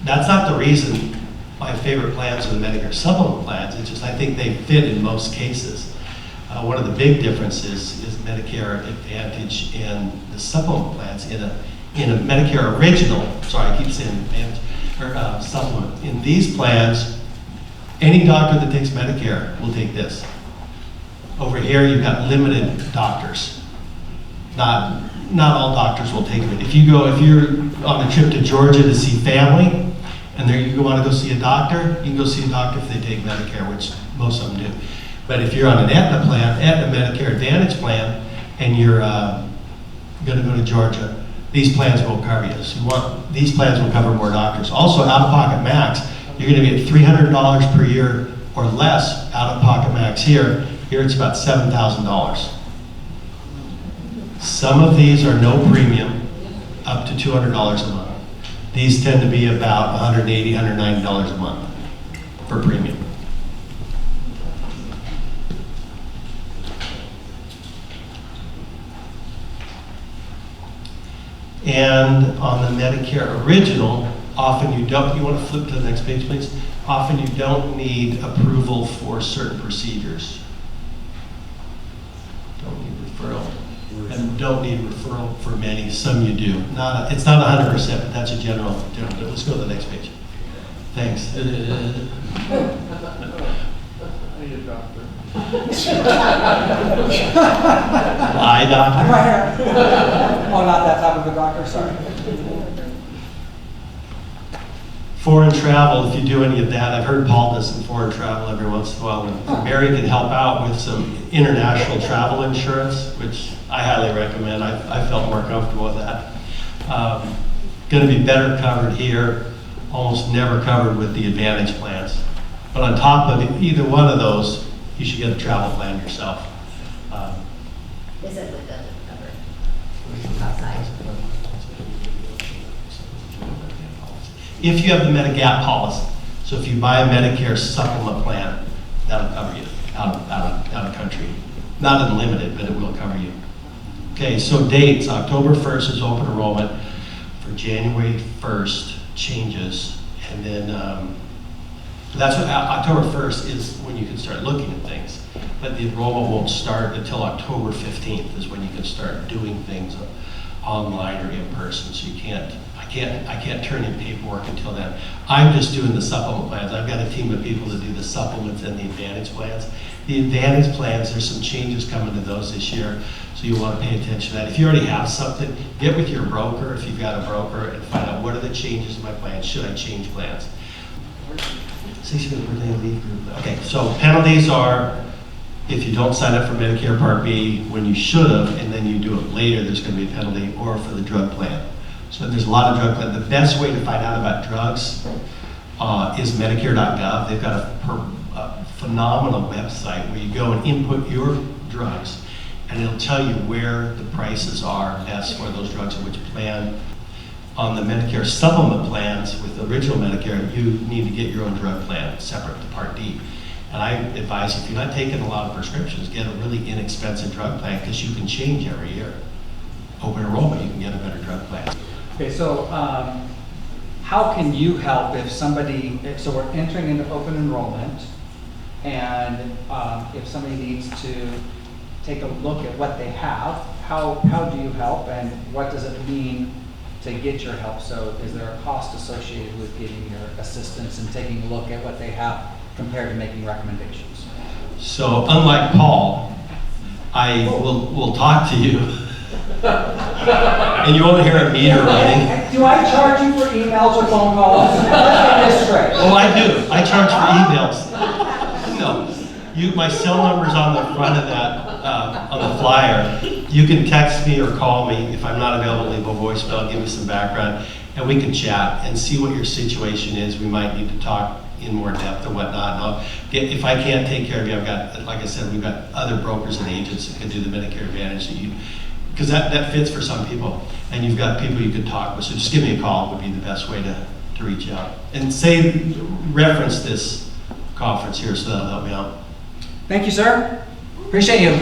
that's not the reason my favorite plans are the Medicare supplement plans. It's just I think they fit in most cases. One of the big differences is Medicare Advantage and the supplement plans in a Medicare original. Sorry, I keep saying Advantage or supplement. In these plans, any doctor that takes Medicare will take this. Over here, you've got limited doctors. Not all doctors will take it. If you're on a trip to Georgia to see family, and there you want to go see a doctor, you can go see a doctor if they take Medicare, which most of them do. But if you're on an Aetna plan, Aetna Medicare Advantage plan, and you're going to go to Georgia, these plans will cover you. So these plans will cover more doctors. Also, out-of-pocket max, you're going to be at $300 per year or less out-of-pocket max here. Here it's about $7,000. Some of these are no premium, up to $200 a month. These tend to be about $180, $190 a month for premium. And on the Medicare Original, often you want to flip to the next page, please? Often you don't need approval for certain procedures. Don't need referral. And don't need referral for many, some you do. It's not 100%, but that's a general. Let's go to the next page. Thanks. I need a doctor. Eye doctor? I'm right here. Oh, not that type of a doctor, sorry. Foreign travel, if you do any of that, I've heard Paul does some foreign travel every once in a while, and Mary can help out with some international travel insurance, which I highly recommend. I felt more comfortable with that. Going to be better covered here, almost never covered with the Advantage plans. But on top of either one of those, you should get a travel plan yourself. Is it with the cover outside? If you have the Medigap policy. So if you buy a Medicare supplement plan, that'll cover you out of country. Not unlimited, but it will cover you. Okay, so dates, October 1st is open enrollment. For January 1st changes. And then that's what October 1st is when you can start looking at things. But the enrollment won't start until October 15th is when you can start doing things online or in person. So you I can't turn in paperwork until then. I'm just doing the supplement plans. I've got a team of people that do the supplements and the Advantage plans. The Advantage plans, there's some changes coming to those this year, so you want to pay attention to that. If you already have something, get with your broker, if you've got a broker, and find out what are the changes in my plan. Should I change plans? 60-day leave group. Okay, so penalties are if you don't sign up for Medicare Part B when you should have, and then you do it later, there's going to be a penalty, or for the drug plan. So there's a lot of drug plans. The best way to find out about drugs is Medicare.gov. They've got a phenomenal website where you go and input your drugs, and it'll tell you where the prices are best for those drugs and which plan. On the Medicare supplement plans with the original Medicare, you need to get your own drug plan separate to Part D. And I advise if you're not taking a lot of prescriptions, get a really inexpensive drug plan because you can change every year. Open enrollment, you can get a better drug plan. Okay, so how can you help if somebody, so we're entering into open enrollment, and if somebody needs to take a look at what they have, how do you help, and what does it mean to get your help? So is there a cost associated with getting your assistance and taking a look at what they have compared to making recommendations? So unlike Paul, I will talk to you And you won't hear a meter running. Do I charge you for emails or phone calls? Let's get this straight. Oh, I do. I charge for emails. No. My cell number's on the front of that, on the flyer. You can text me or call me. If I'm not available, leave a voicemail, give me some background, and we can chat and see what your situation is. We might need to talk in more depth or whatnot. If I can't take care of you, I've got, like I said, we've got other brokers and agents that can do the Medicare Advantage because that fits for some people. And you've got people you can talk with. So just give me a call would be the best way to reach out. And reference this conference here, so that'll help me out. Thank you, sir. Appreciate you. Our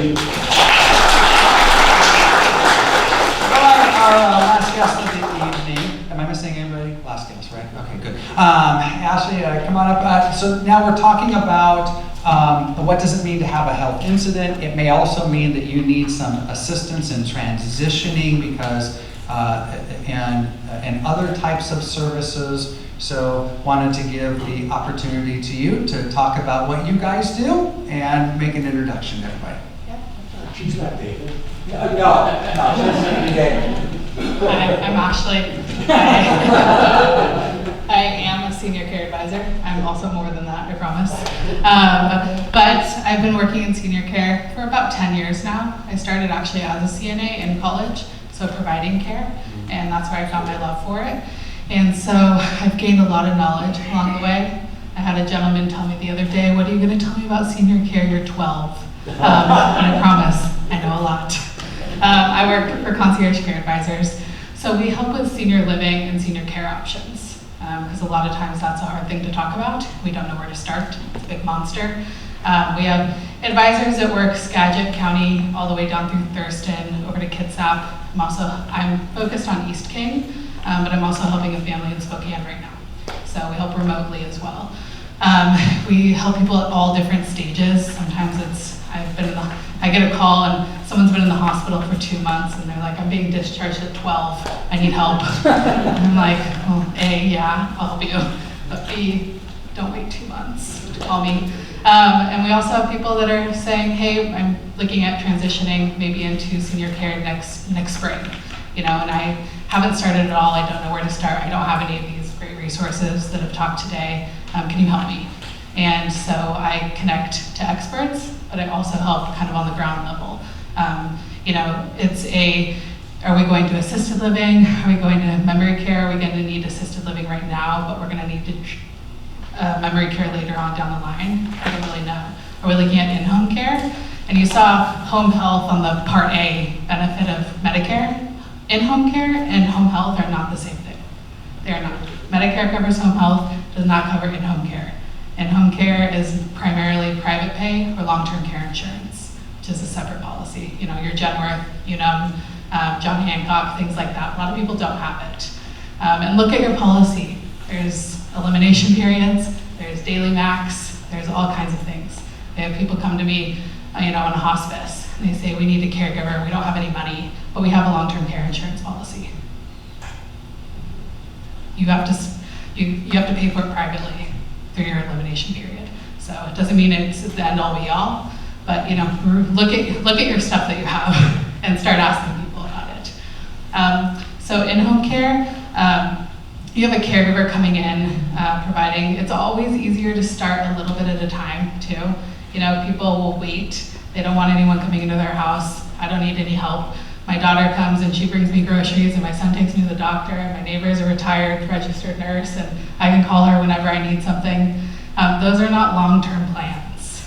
last guest of the evening. Am I missing anybody? Last guest, right? Okay, good. Ashley, come on up. So now we're talking about what does it mean to have a health incident. It may also mean that you need some assistance in transitioning because and other types of services. So wanted to give the opportunity to you to talk about what you guys do and make an introduction to everybody. She's not David. No, she's David. Hi, I'm Ashley. I am a senior care advisor. I'm also more than that, I promise. But I've been working in senior care for about 10 years now. I started actually as a CNA in college, so providing care, and that's where I found my love for it. And so I've gained a lot of knowledge along the way. I had a gentleman tell me the other day, "What are you going to tell me about senior care? You're 12. And I promise, I know a lot. I work for Concierge Care Advisors. So we help with senior living and senior care options. Because a lot of times that's a hard thing to talk about. We don't know where to start. It's a big monster. We have advisors that work Skagit County all the way down through Thurston over to Kitsap. I'm focused on East King, but I'm also helping a family in Spokane right now. So we help remotely as well. We help people at all different stages. Sometimes I get a call and someone's been in the hospital for 2 months and they're like, "I'm being discharged at 12, I need help." And I'm like, well, A, yeah, I'll help you, but B, don't wait 2 months to call me. And we also have people that are saying, "Hey, I'm looking at transitioning maybe into senior care next spring, and I haven't started at all, I don't know where to start, I don't have any of these great resources that have talked today, can you help me?" And so I connect to experts, but I also help kind of on the ground level. Are we going to assisted living? Are we going to memory care? Are we going to need assisted living right now, but we're going to need memory care later on down the line? I don't really know. Are we looking at in-home care? And you saw home health on the Part A benefit of Medicare. In-home care and home health are not the same thing. They are not. Medicare covers home health, does not cover in-home care. In-home care is primarily private pay or long-term care insurance, which is a separate policy. Your Genworth, John Hancock, things like that. A lot of people don't have it. And look at your policy. There's elimination periods, there's daily max, there's all kinds of things. I have people come to me, in a hospice, and they say, "We need a caregiver, we don't have any money, but we have a long-term care insurance policy." You have to pay for it privately through your elimination period. So it doesn't mean it's the end all be all, but look at your stuff that you have and start asking people about it. So in-home care, you have a caregiver coming in, providing. It's always easier to start a little bit at a time too. People will wait. They don't want anyone coming into their house. I don't need any help. My daughter comes and she brings me groceries, and my son takes me to the doctor, and my neighbor is a retired registered nurse, and I can call her whenever I need something. Those are not long-term plans.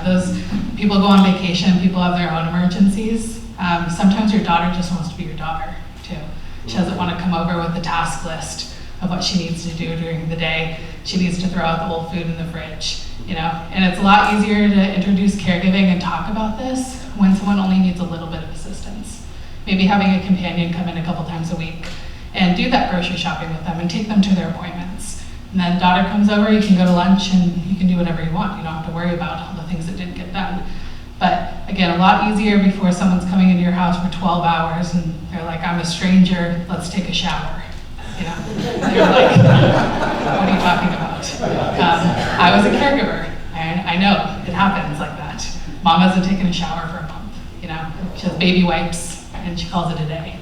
Those people go on vacation, people have their own emergencies. Sometimes your daughter just wants to be your daughter too. She doesn't want to come over with a task list of what she needs to do during the day. She needs to throw out the old food in the fridge, And it's a lot easier to introduce caregiving and talk about this when someone only needs a little bit of assistance. Maybe having a companion come in a couple times a week and do that grocery shopping with them and take them to their appointments. And then daughter comes over, you can go to lunch and you can do whatever you want. You don't have to worry about all the things that didn't get done. But again, a lot easier before someone's coming into your house for 12 hours and they're like, "I'm a stranger, let's take a shower." They're like, "What are you talking about?" I was a caregiver, and I know it happens like that. Mom hasn't taken a shower for a month, She has baby wipes, and she calls it a day.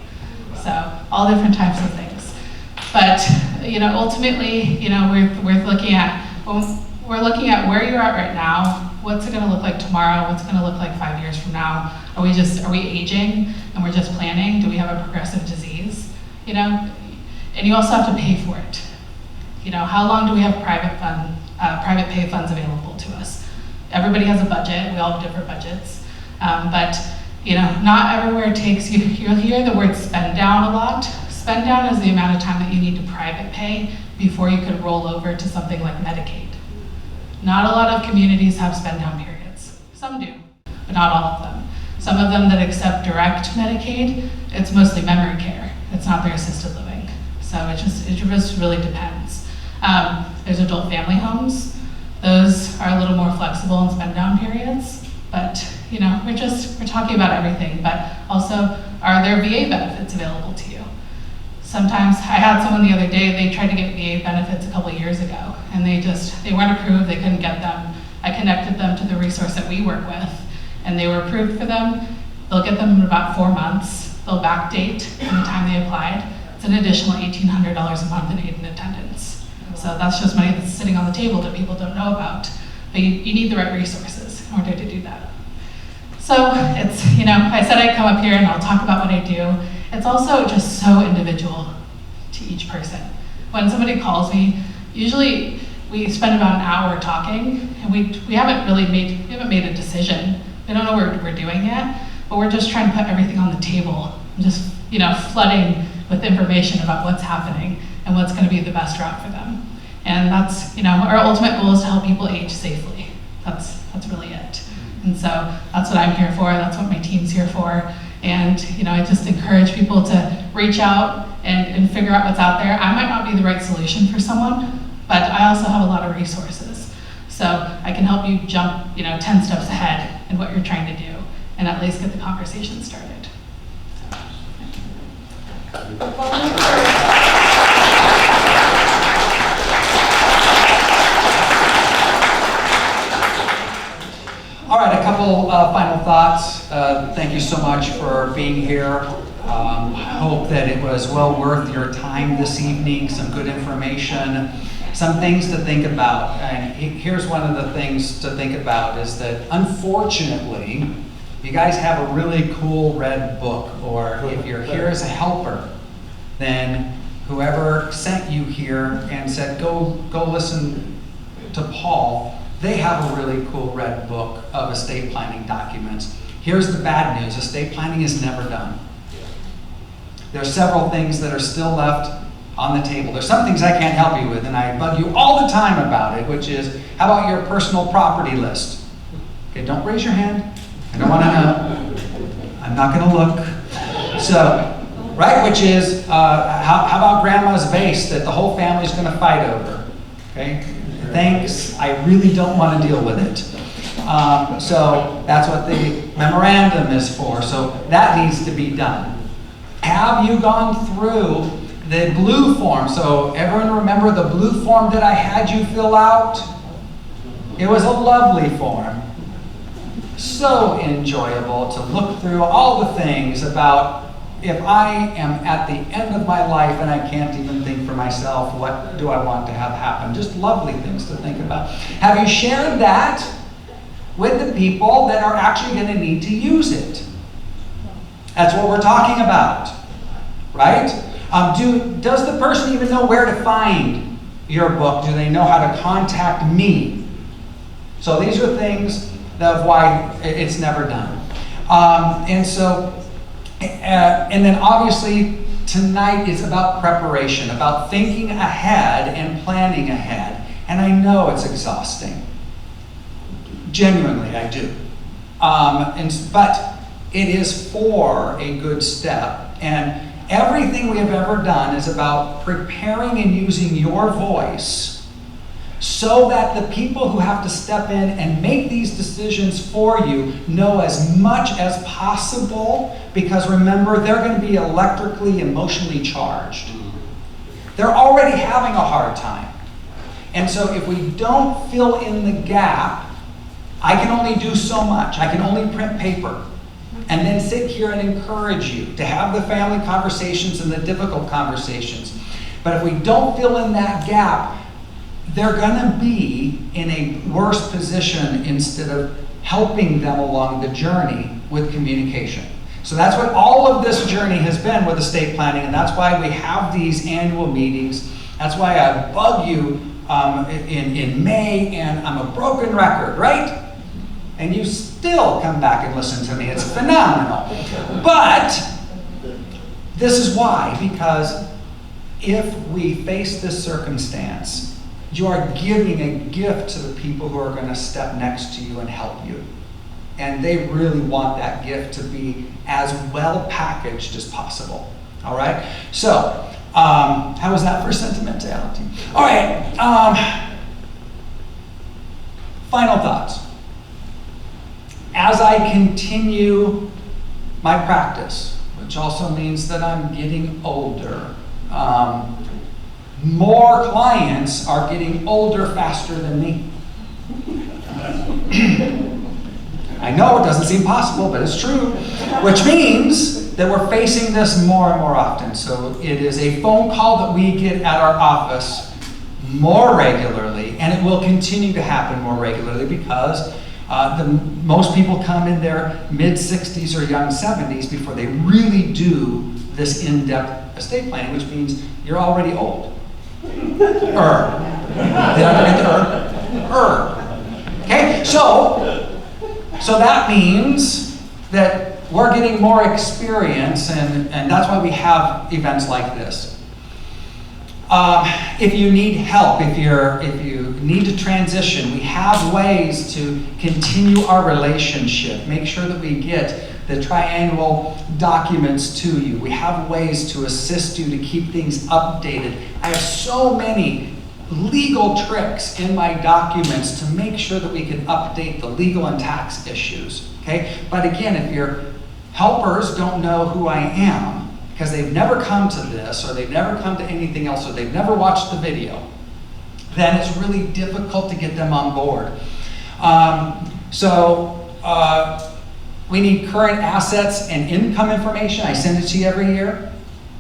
So So all different types of things. But, ultimately, we're looking at where you're at right now. What's it gonna look like tomorrow? What's it gonna look like 5 years from now? Are we aging and we're just planning? Do we have a progressive disease? And you also have to pay for it. How long do we have private pay funds available to us? Everybody has a budget, we all have different budgets. But not everywhere takes you. You'll hear the word spend down a lot. Spend down is the amount of time that you need to private pay before you could roll over to something like Medicaid. Not a lot of communities have spend down periods. Some do, but not all of them. Some of them that accept direct Medicaid, it's mostly memory care. It's not their assisted living. So it just really depends. There's adult family homes. Those are a little more flexible in spend down periods, but we're talking about everything, but also, are there VA benefits available to you? Sometimes, I had someone the other day, they tried to get VA benefits a couple of years ago, and they weren't approved, they couldn't get them. I connected them to the resource that we work with, and they were approved for them. They'll get them in about 4 months. They'll backdate from the time they applied. It's an additional $1,800 a month in aid and attendance. So that's just money that's sitting on the table that people don't know about. But you need the right resources in order to do that. So it's, I said I'd come up here and I'll talk about what I do. It's also just so individual to each person. When somebody calls me, usually we spend about an hour talking, and we haven't made a decision. We don't know what we're doing yet, but we're just trying to put everything on the table, and just flooding with information about what's happening and what's going to be the best route for them. And that's our ultimate goal is to help people age safely. That's really it. And so that's what I'm here for. That's what my team's here for. And I just encourage people to reach out and figure out what's out there. I might not be the right solution for someone, but I also have a lot of resources. So I can help you jump 10 steps ahead in what you're trying to do and at least get the conversation started. All right, a couple final thoughts. Thank you so much for being here. I hope that it was well worth your time this evening, some good information, some things to think about. And here's one of the things to think about is that unfortunately, you guys have a really cool red book, or if you're here as a helper, then whoever sent you here and said, go listen to Paul, they have a really cool red book of estate planning documents. Here's the bad news, estate planning is never done. There are several things that are still left on the table. There's some things I can't help you with, and I bug you all the time about it, which is, how about your personal property list? Okay, don't raise your hand. I don't want to know. I'm not going to look. So, right, which is, how about grandma's vase that the whole family's going to fight over? Okay, thanks. I really don't want to deal with it. So that's what the memorandum is for. So that needs to be done. Have you gone through the blue form? So everyone remember the blue form that I had you fill out? It was a lovely form. So enjoyable to look through all the things about if I am at the end of my life and I can't even think for myself, what do I want to have happen? Just lovely things to think about. Have you shared that with the people that are actually going to need to use it? That's what we're talking about, right? Does the person even know where to find your book? Do they know how to contact me? So these are things of why it's never done. And then obviously tonight is about preparation, about thinking ahead and planning ahead. And I know it's exhausting. Genuinely, I do. But it is for a good step. And everything we have ever done is about preparing and using your voice so that the people who have to step in and make these decisions for you know as much as possible, because remember, they're going to be electrically, emotionally charged. They're already having a hard time. And so if we don't fill in the gap, I can only do so much. I can only print paper. and then sit here and encourage you to have the family conversations and the difficult conversations. But if we don't fill in that gap, they're gonna be in a worse position instead of helping them along the journey with communication. So that's what all of this journey has been with estate planning, and that's why we have these annual meetings. That's why I bug you in May, and I'm a broken record, right? And you still come back and listen to me. It's phenomenal. But this is why, because if we face this circumstance, you are giving a gift to the people who are going to step next to you and help you. And they really want that gift to be as well packaged as possible. All right? So, how was that for sentimentality? All right. Final thoughts. As I continue my practice, which also means that I'm getting older, more clients are getting older faster than me. I know it doesn't seem possible, but it's true. Which means that we're facing this more and more often. So it is a phone call that we get at our office more regularly, and it will continue to happen more regularly because most people come in their mid-60s or young 70s before they really do this in-depth estate planning, which means you're already old. Did I forget the Okay, so that means that we're getting more experience, and that's why we have events like this. If you need help, if you need to transition, we have ways to continue our relationship. Make sure that we get the triannual documents to you. We have ways to assist you to keep things updated. I have so many legal tricks in my documents to make sure that we can update the legal and tax issues. Okay? But again, if your helpers don't know who I am, because they've never come to this, or they've never come to anything else, or they've never watched the video, then it's really difficult to get them on board. We need current assets and income information. I send it to you every year.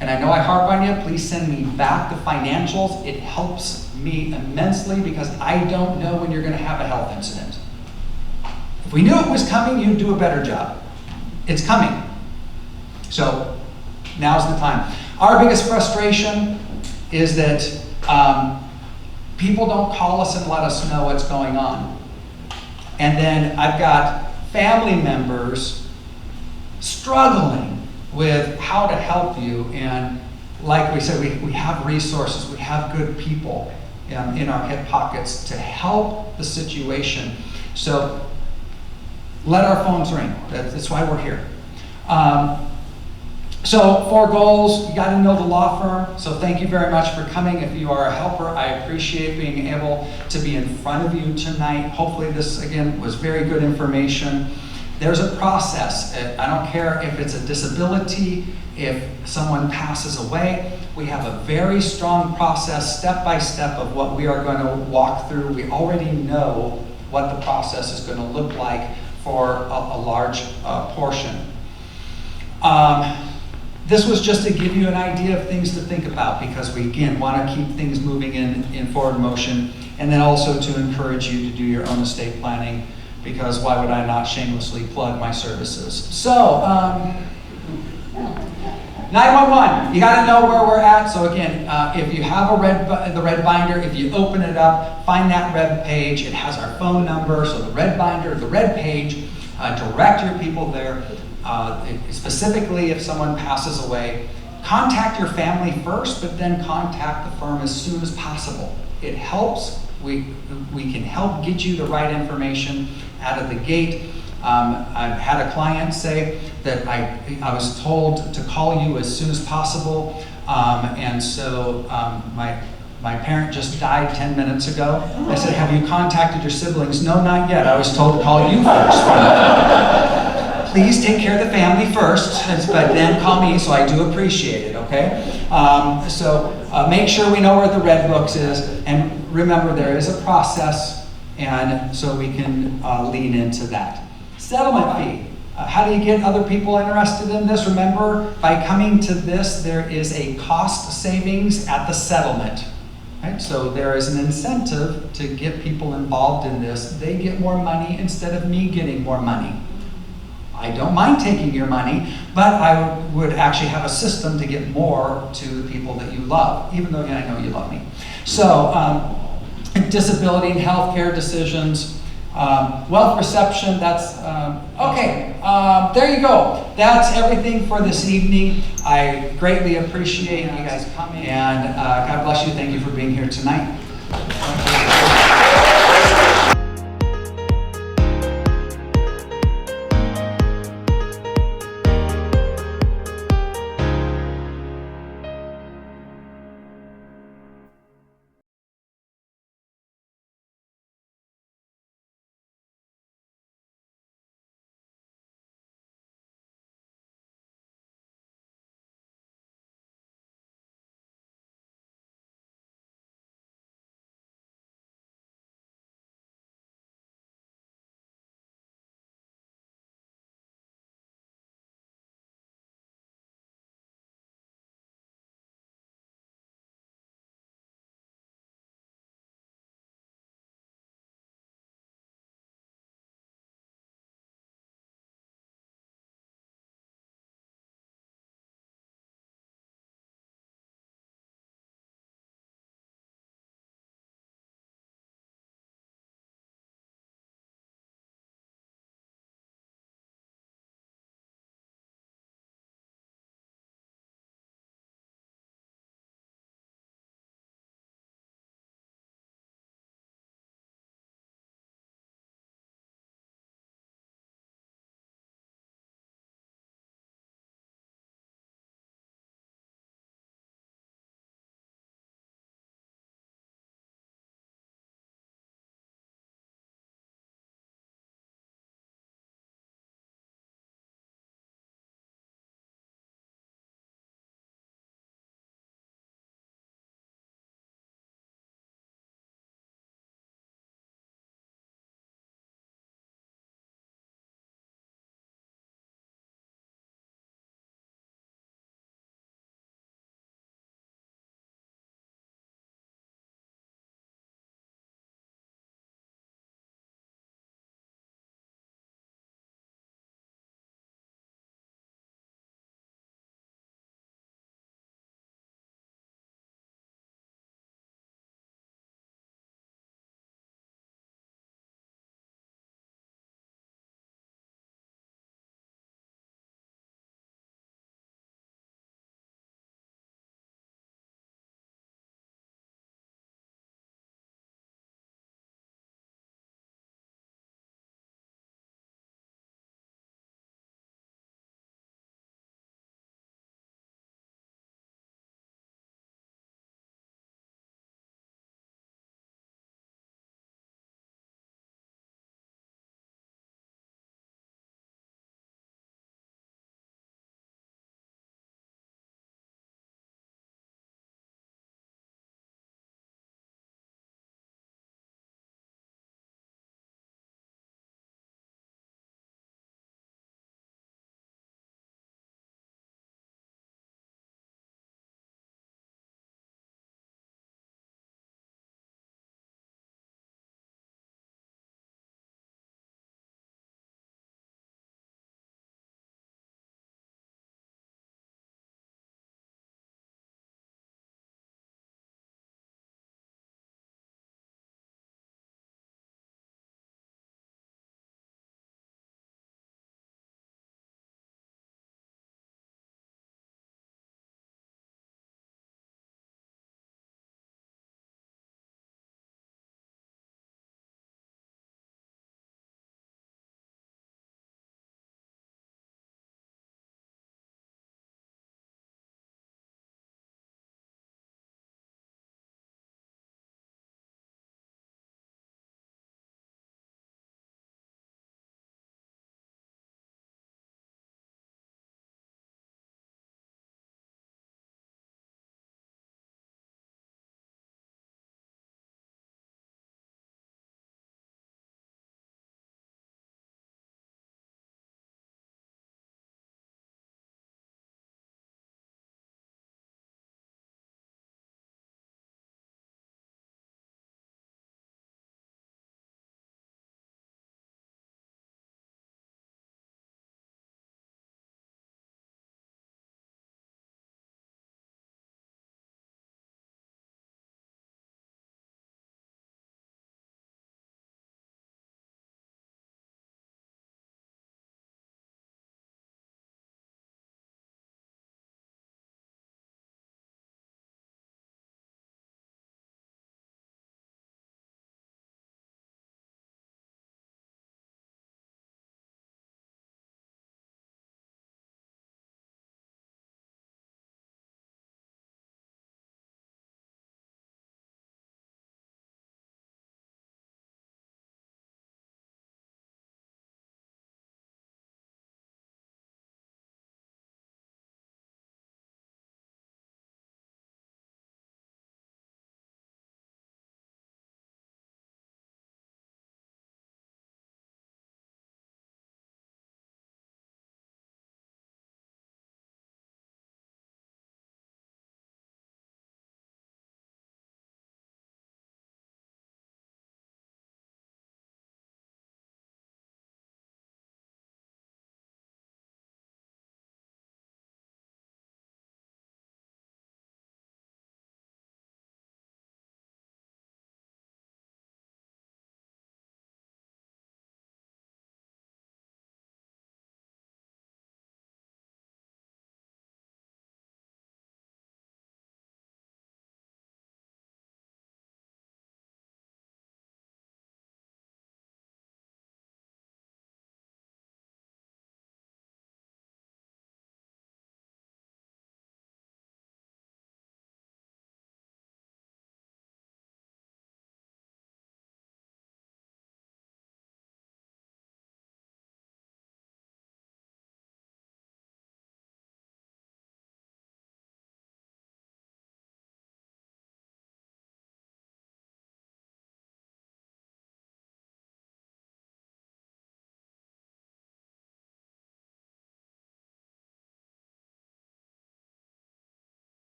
And I know I harp on you. Please send me back the financials. It helps me immensely because I don't know when you're going to have a health incident. If we knew it was coming, you'd do a better job. It's coming. So now's the time. Our biggest frustration is that people don't call us and let us know what's going on. And then I've got family members struggling with how to help you. And like we said, we have resources, we have good people in our hip pockets to help the situation. So let our phones ring. That's why we're here. So 4 goals, you got to know the law firm. So thank you very much for coming. If you are a helper, I appreciate being able to be in front of you tonight. Hopefully this, again, was very good information. There's a process. I don't care if it's a disability, if someone passes away. We have a very strong process, step by step, of what we are going to walk through. We already know what the process is going to look like for a large portion. This was just to give you an idea of things to think about because we, again, want to keep things moving in forward motion, and then also to encourage you to do your own estate planning, because why would I not shamelessly plug my services? So, 911, you got to know where we're at. So again, if you have the red binder, if you open it up, find that red page. It has our phone number, so the red binder, the red page, direct your people there. Specifically, if someone passes away, contact your family first, but then contact the firm as soon as possible. It helps. We can help get you the right information out of the gate. I've had a client say that I was told to call you as soon as possible, and so my parent just died 10 minutes ago. I said, have you contacted your siblings? No, not yet. I was told to call you first. Please take care of the family first, but then call me, so I do appreciate it, okay? Make sure we know where the red books is, and remember there is a process, and so we can lean into that. Settlement fee. How do you get other people interested in this? Remember, by coming to this, there is a cost savings at the settlement. Right? So there is an incentive to get people involved in this. They get more money instead of me getting more money. I don't mind taking your money, but I would actually have a system to get more to the people that you love, even though I know you love me. So disability and healthcare decisions, wealth perception, that's, okay, there you go. That's everything for this evening. I greatly appreciate you guys coming, and God bless you. Thank you for being here tonight.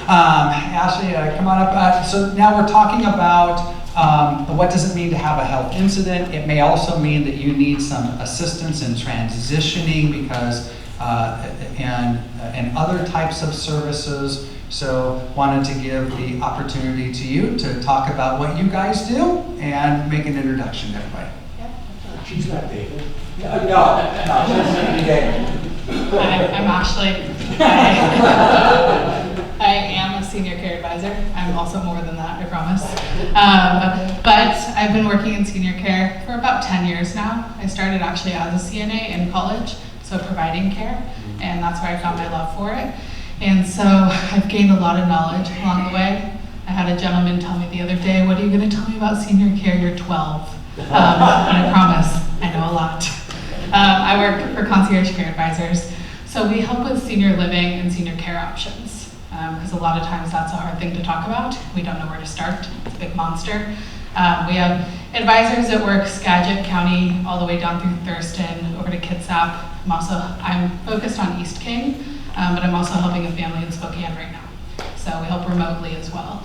Ashley, come on up. So now we're talking about what does it mean to have a health incident. It may also mean that you need some assistance in transitioning because and other types of services. So wanted to give the opportunity to you to talk about what you guys do and make an introduction to everybody. She's not David. No, she's David. Hi, I'm Ashley. I am a senior care advisor. I'm also more than that, I promise. But I've been working in senior care for about 10 years now. I started actually as a CNA in college, so providing care, and that's where I found my love for it. And so I've gained a lot of knowledge along the way. I had a gentleman tell me the other day, "What are you going to tell me about senior care? You're 12. And I promise, I know a lot. I work for concierge care advisors. So we help with senior living and senior care options. Because a lot of times that's a hard thing to talk about. We don't know where to start. It's a big monster. We have advisors that work Skagit County all the way down through Thurston over to Kitsap. I'm focused on East King, but I'm also helping a family in Spokane right now. So we help remotely as well.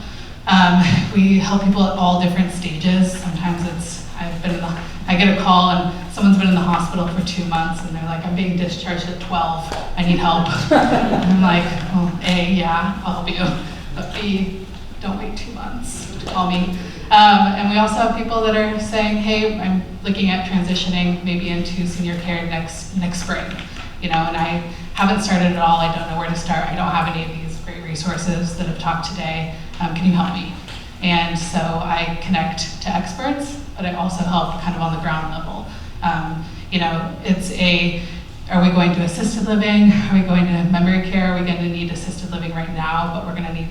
We help people at all different stages. Sometimes I get a call and someone's been in the hospital for 2 months and they're like, "I'm being discharged at 12, I need help." And I'm like, well, A, yeah, I'll help you, but B, don't wait 2 months to call me. And we also have people that are saying, "Hey, I'm looking at transitioning maybe into senior care next spring, and I haven't started at all, I don't know where to start, I don't have any of these great resources that have talked today, can you help me?" And so I connect to experts, but I also help kind of on the ground level. Are we going to assisted living? Are we going to memory care? Are we going to need assisted living right now, but we're going to need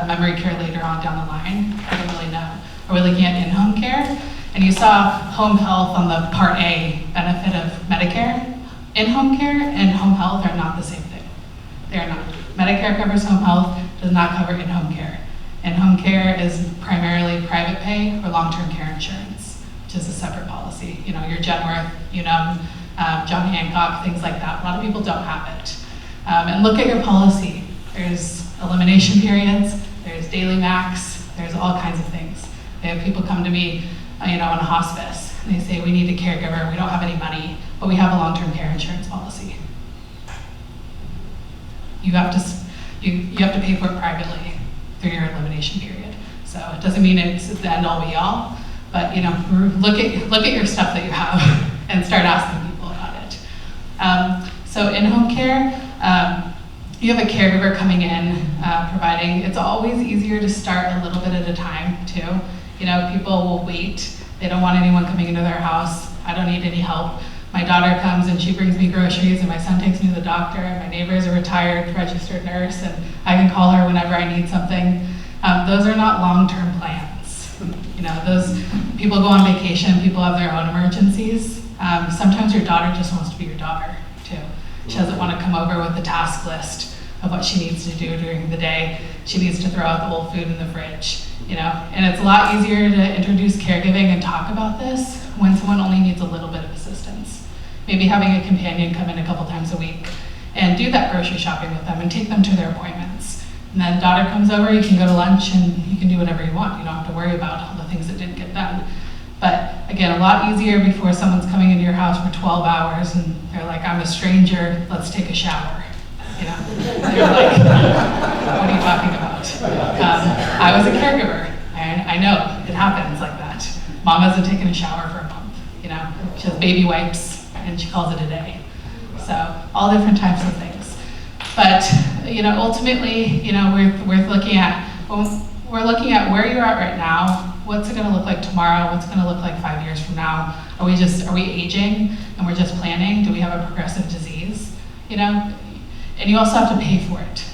memory care later on down the line? I don't really know. Are we looking at in-home care? And you saw home health on the Part A benefit of Medicare. In-home care and home health are not the same thing. They are not. Medicare covers home health, does not cover in-home care. In-home care is primarily private pay or long-term care insurance, which is a separate policy. Your Genworth, John Hancock, things like that. A lot of people don't have it. And look at your policy. There's elimination periods, there's daily max, there's all kinds of things. I have people come to me, on a hospice, and they say, "We need a caregiver, we don't have any money, but we have a long-term care insurance policy." You have to pay for it privately through your elimination period. So it doesn't mean it's the end all be all, but look at your stuff that you have and start asking people about it. So in-home care, you have a caregiver coming in, providing. It's always easier to start a little bit at a time too. People will wait. They don't want anyone coming into their house. I don't need any help. My daughter comes and she brings me groceries, and my son takes me to the doctor, and my neighbor is a retired registered nurse, and I can call her whenever I need something. Those are not long-term plans. Those people go on vacation, people have their own emergencies. Sometimes your daughter just wants to be your daughter too. She doesn't want to come over with a task list of what she needs to do during the day. She needs to throw out the old food in the fridge, And it's a lot easier to introduce caregiving and talk about this when someone only needs a little bit of assistance. Maybe having a companion come in a couple times a week and do that grocery shopping with them and take them to their appointments. And then daughter comes over, you can go to lunch and you can do whatever you want. You don't have to worry about all the things that didn't get done. But again, a lot easier before someone's coming into your house for 12 hours and they're like, "I'm a stranger, let's take a shower." You're like, "What are you talking about?" I was a caregiver, and I know it happens like that. Mom hasn't taken a shower for a month, She has baby wipes, and she calls it a day. So all different types of things. But, ultimately, we're looking at where you're at right now. What's it going to look like tomorrow? What's it going to look like 5 years from now? Are we aging and we're just planning? Do we have a progressive disease? And you also have to pay for it.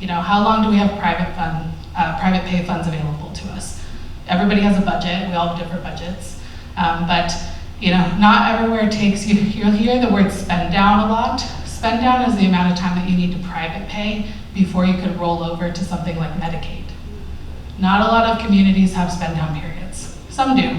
How long do we have private pay funds available to us? Everybody has a budget. We all have different budgets. But not everywhere it takes you. You'll hear the word spend down a lot. Spend down is the amount of time that you need to private pay before you could roll over to something like Medicaid. Not a lot of communities have spend down periods. Some do,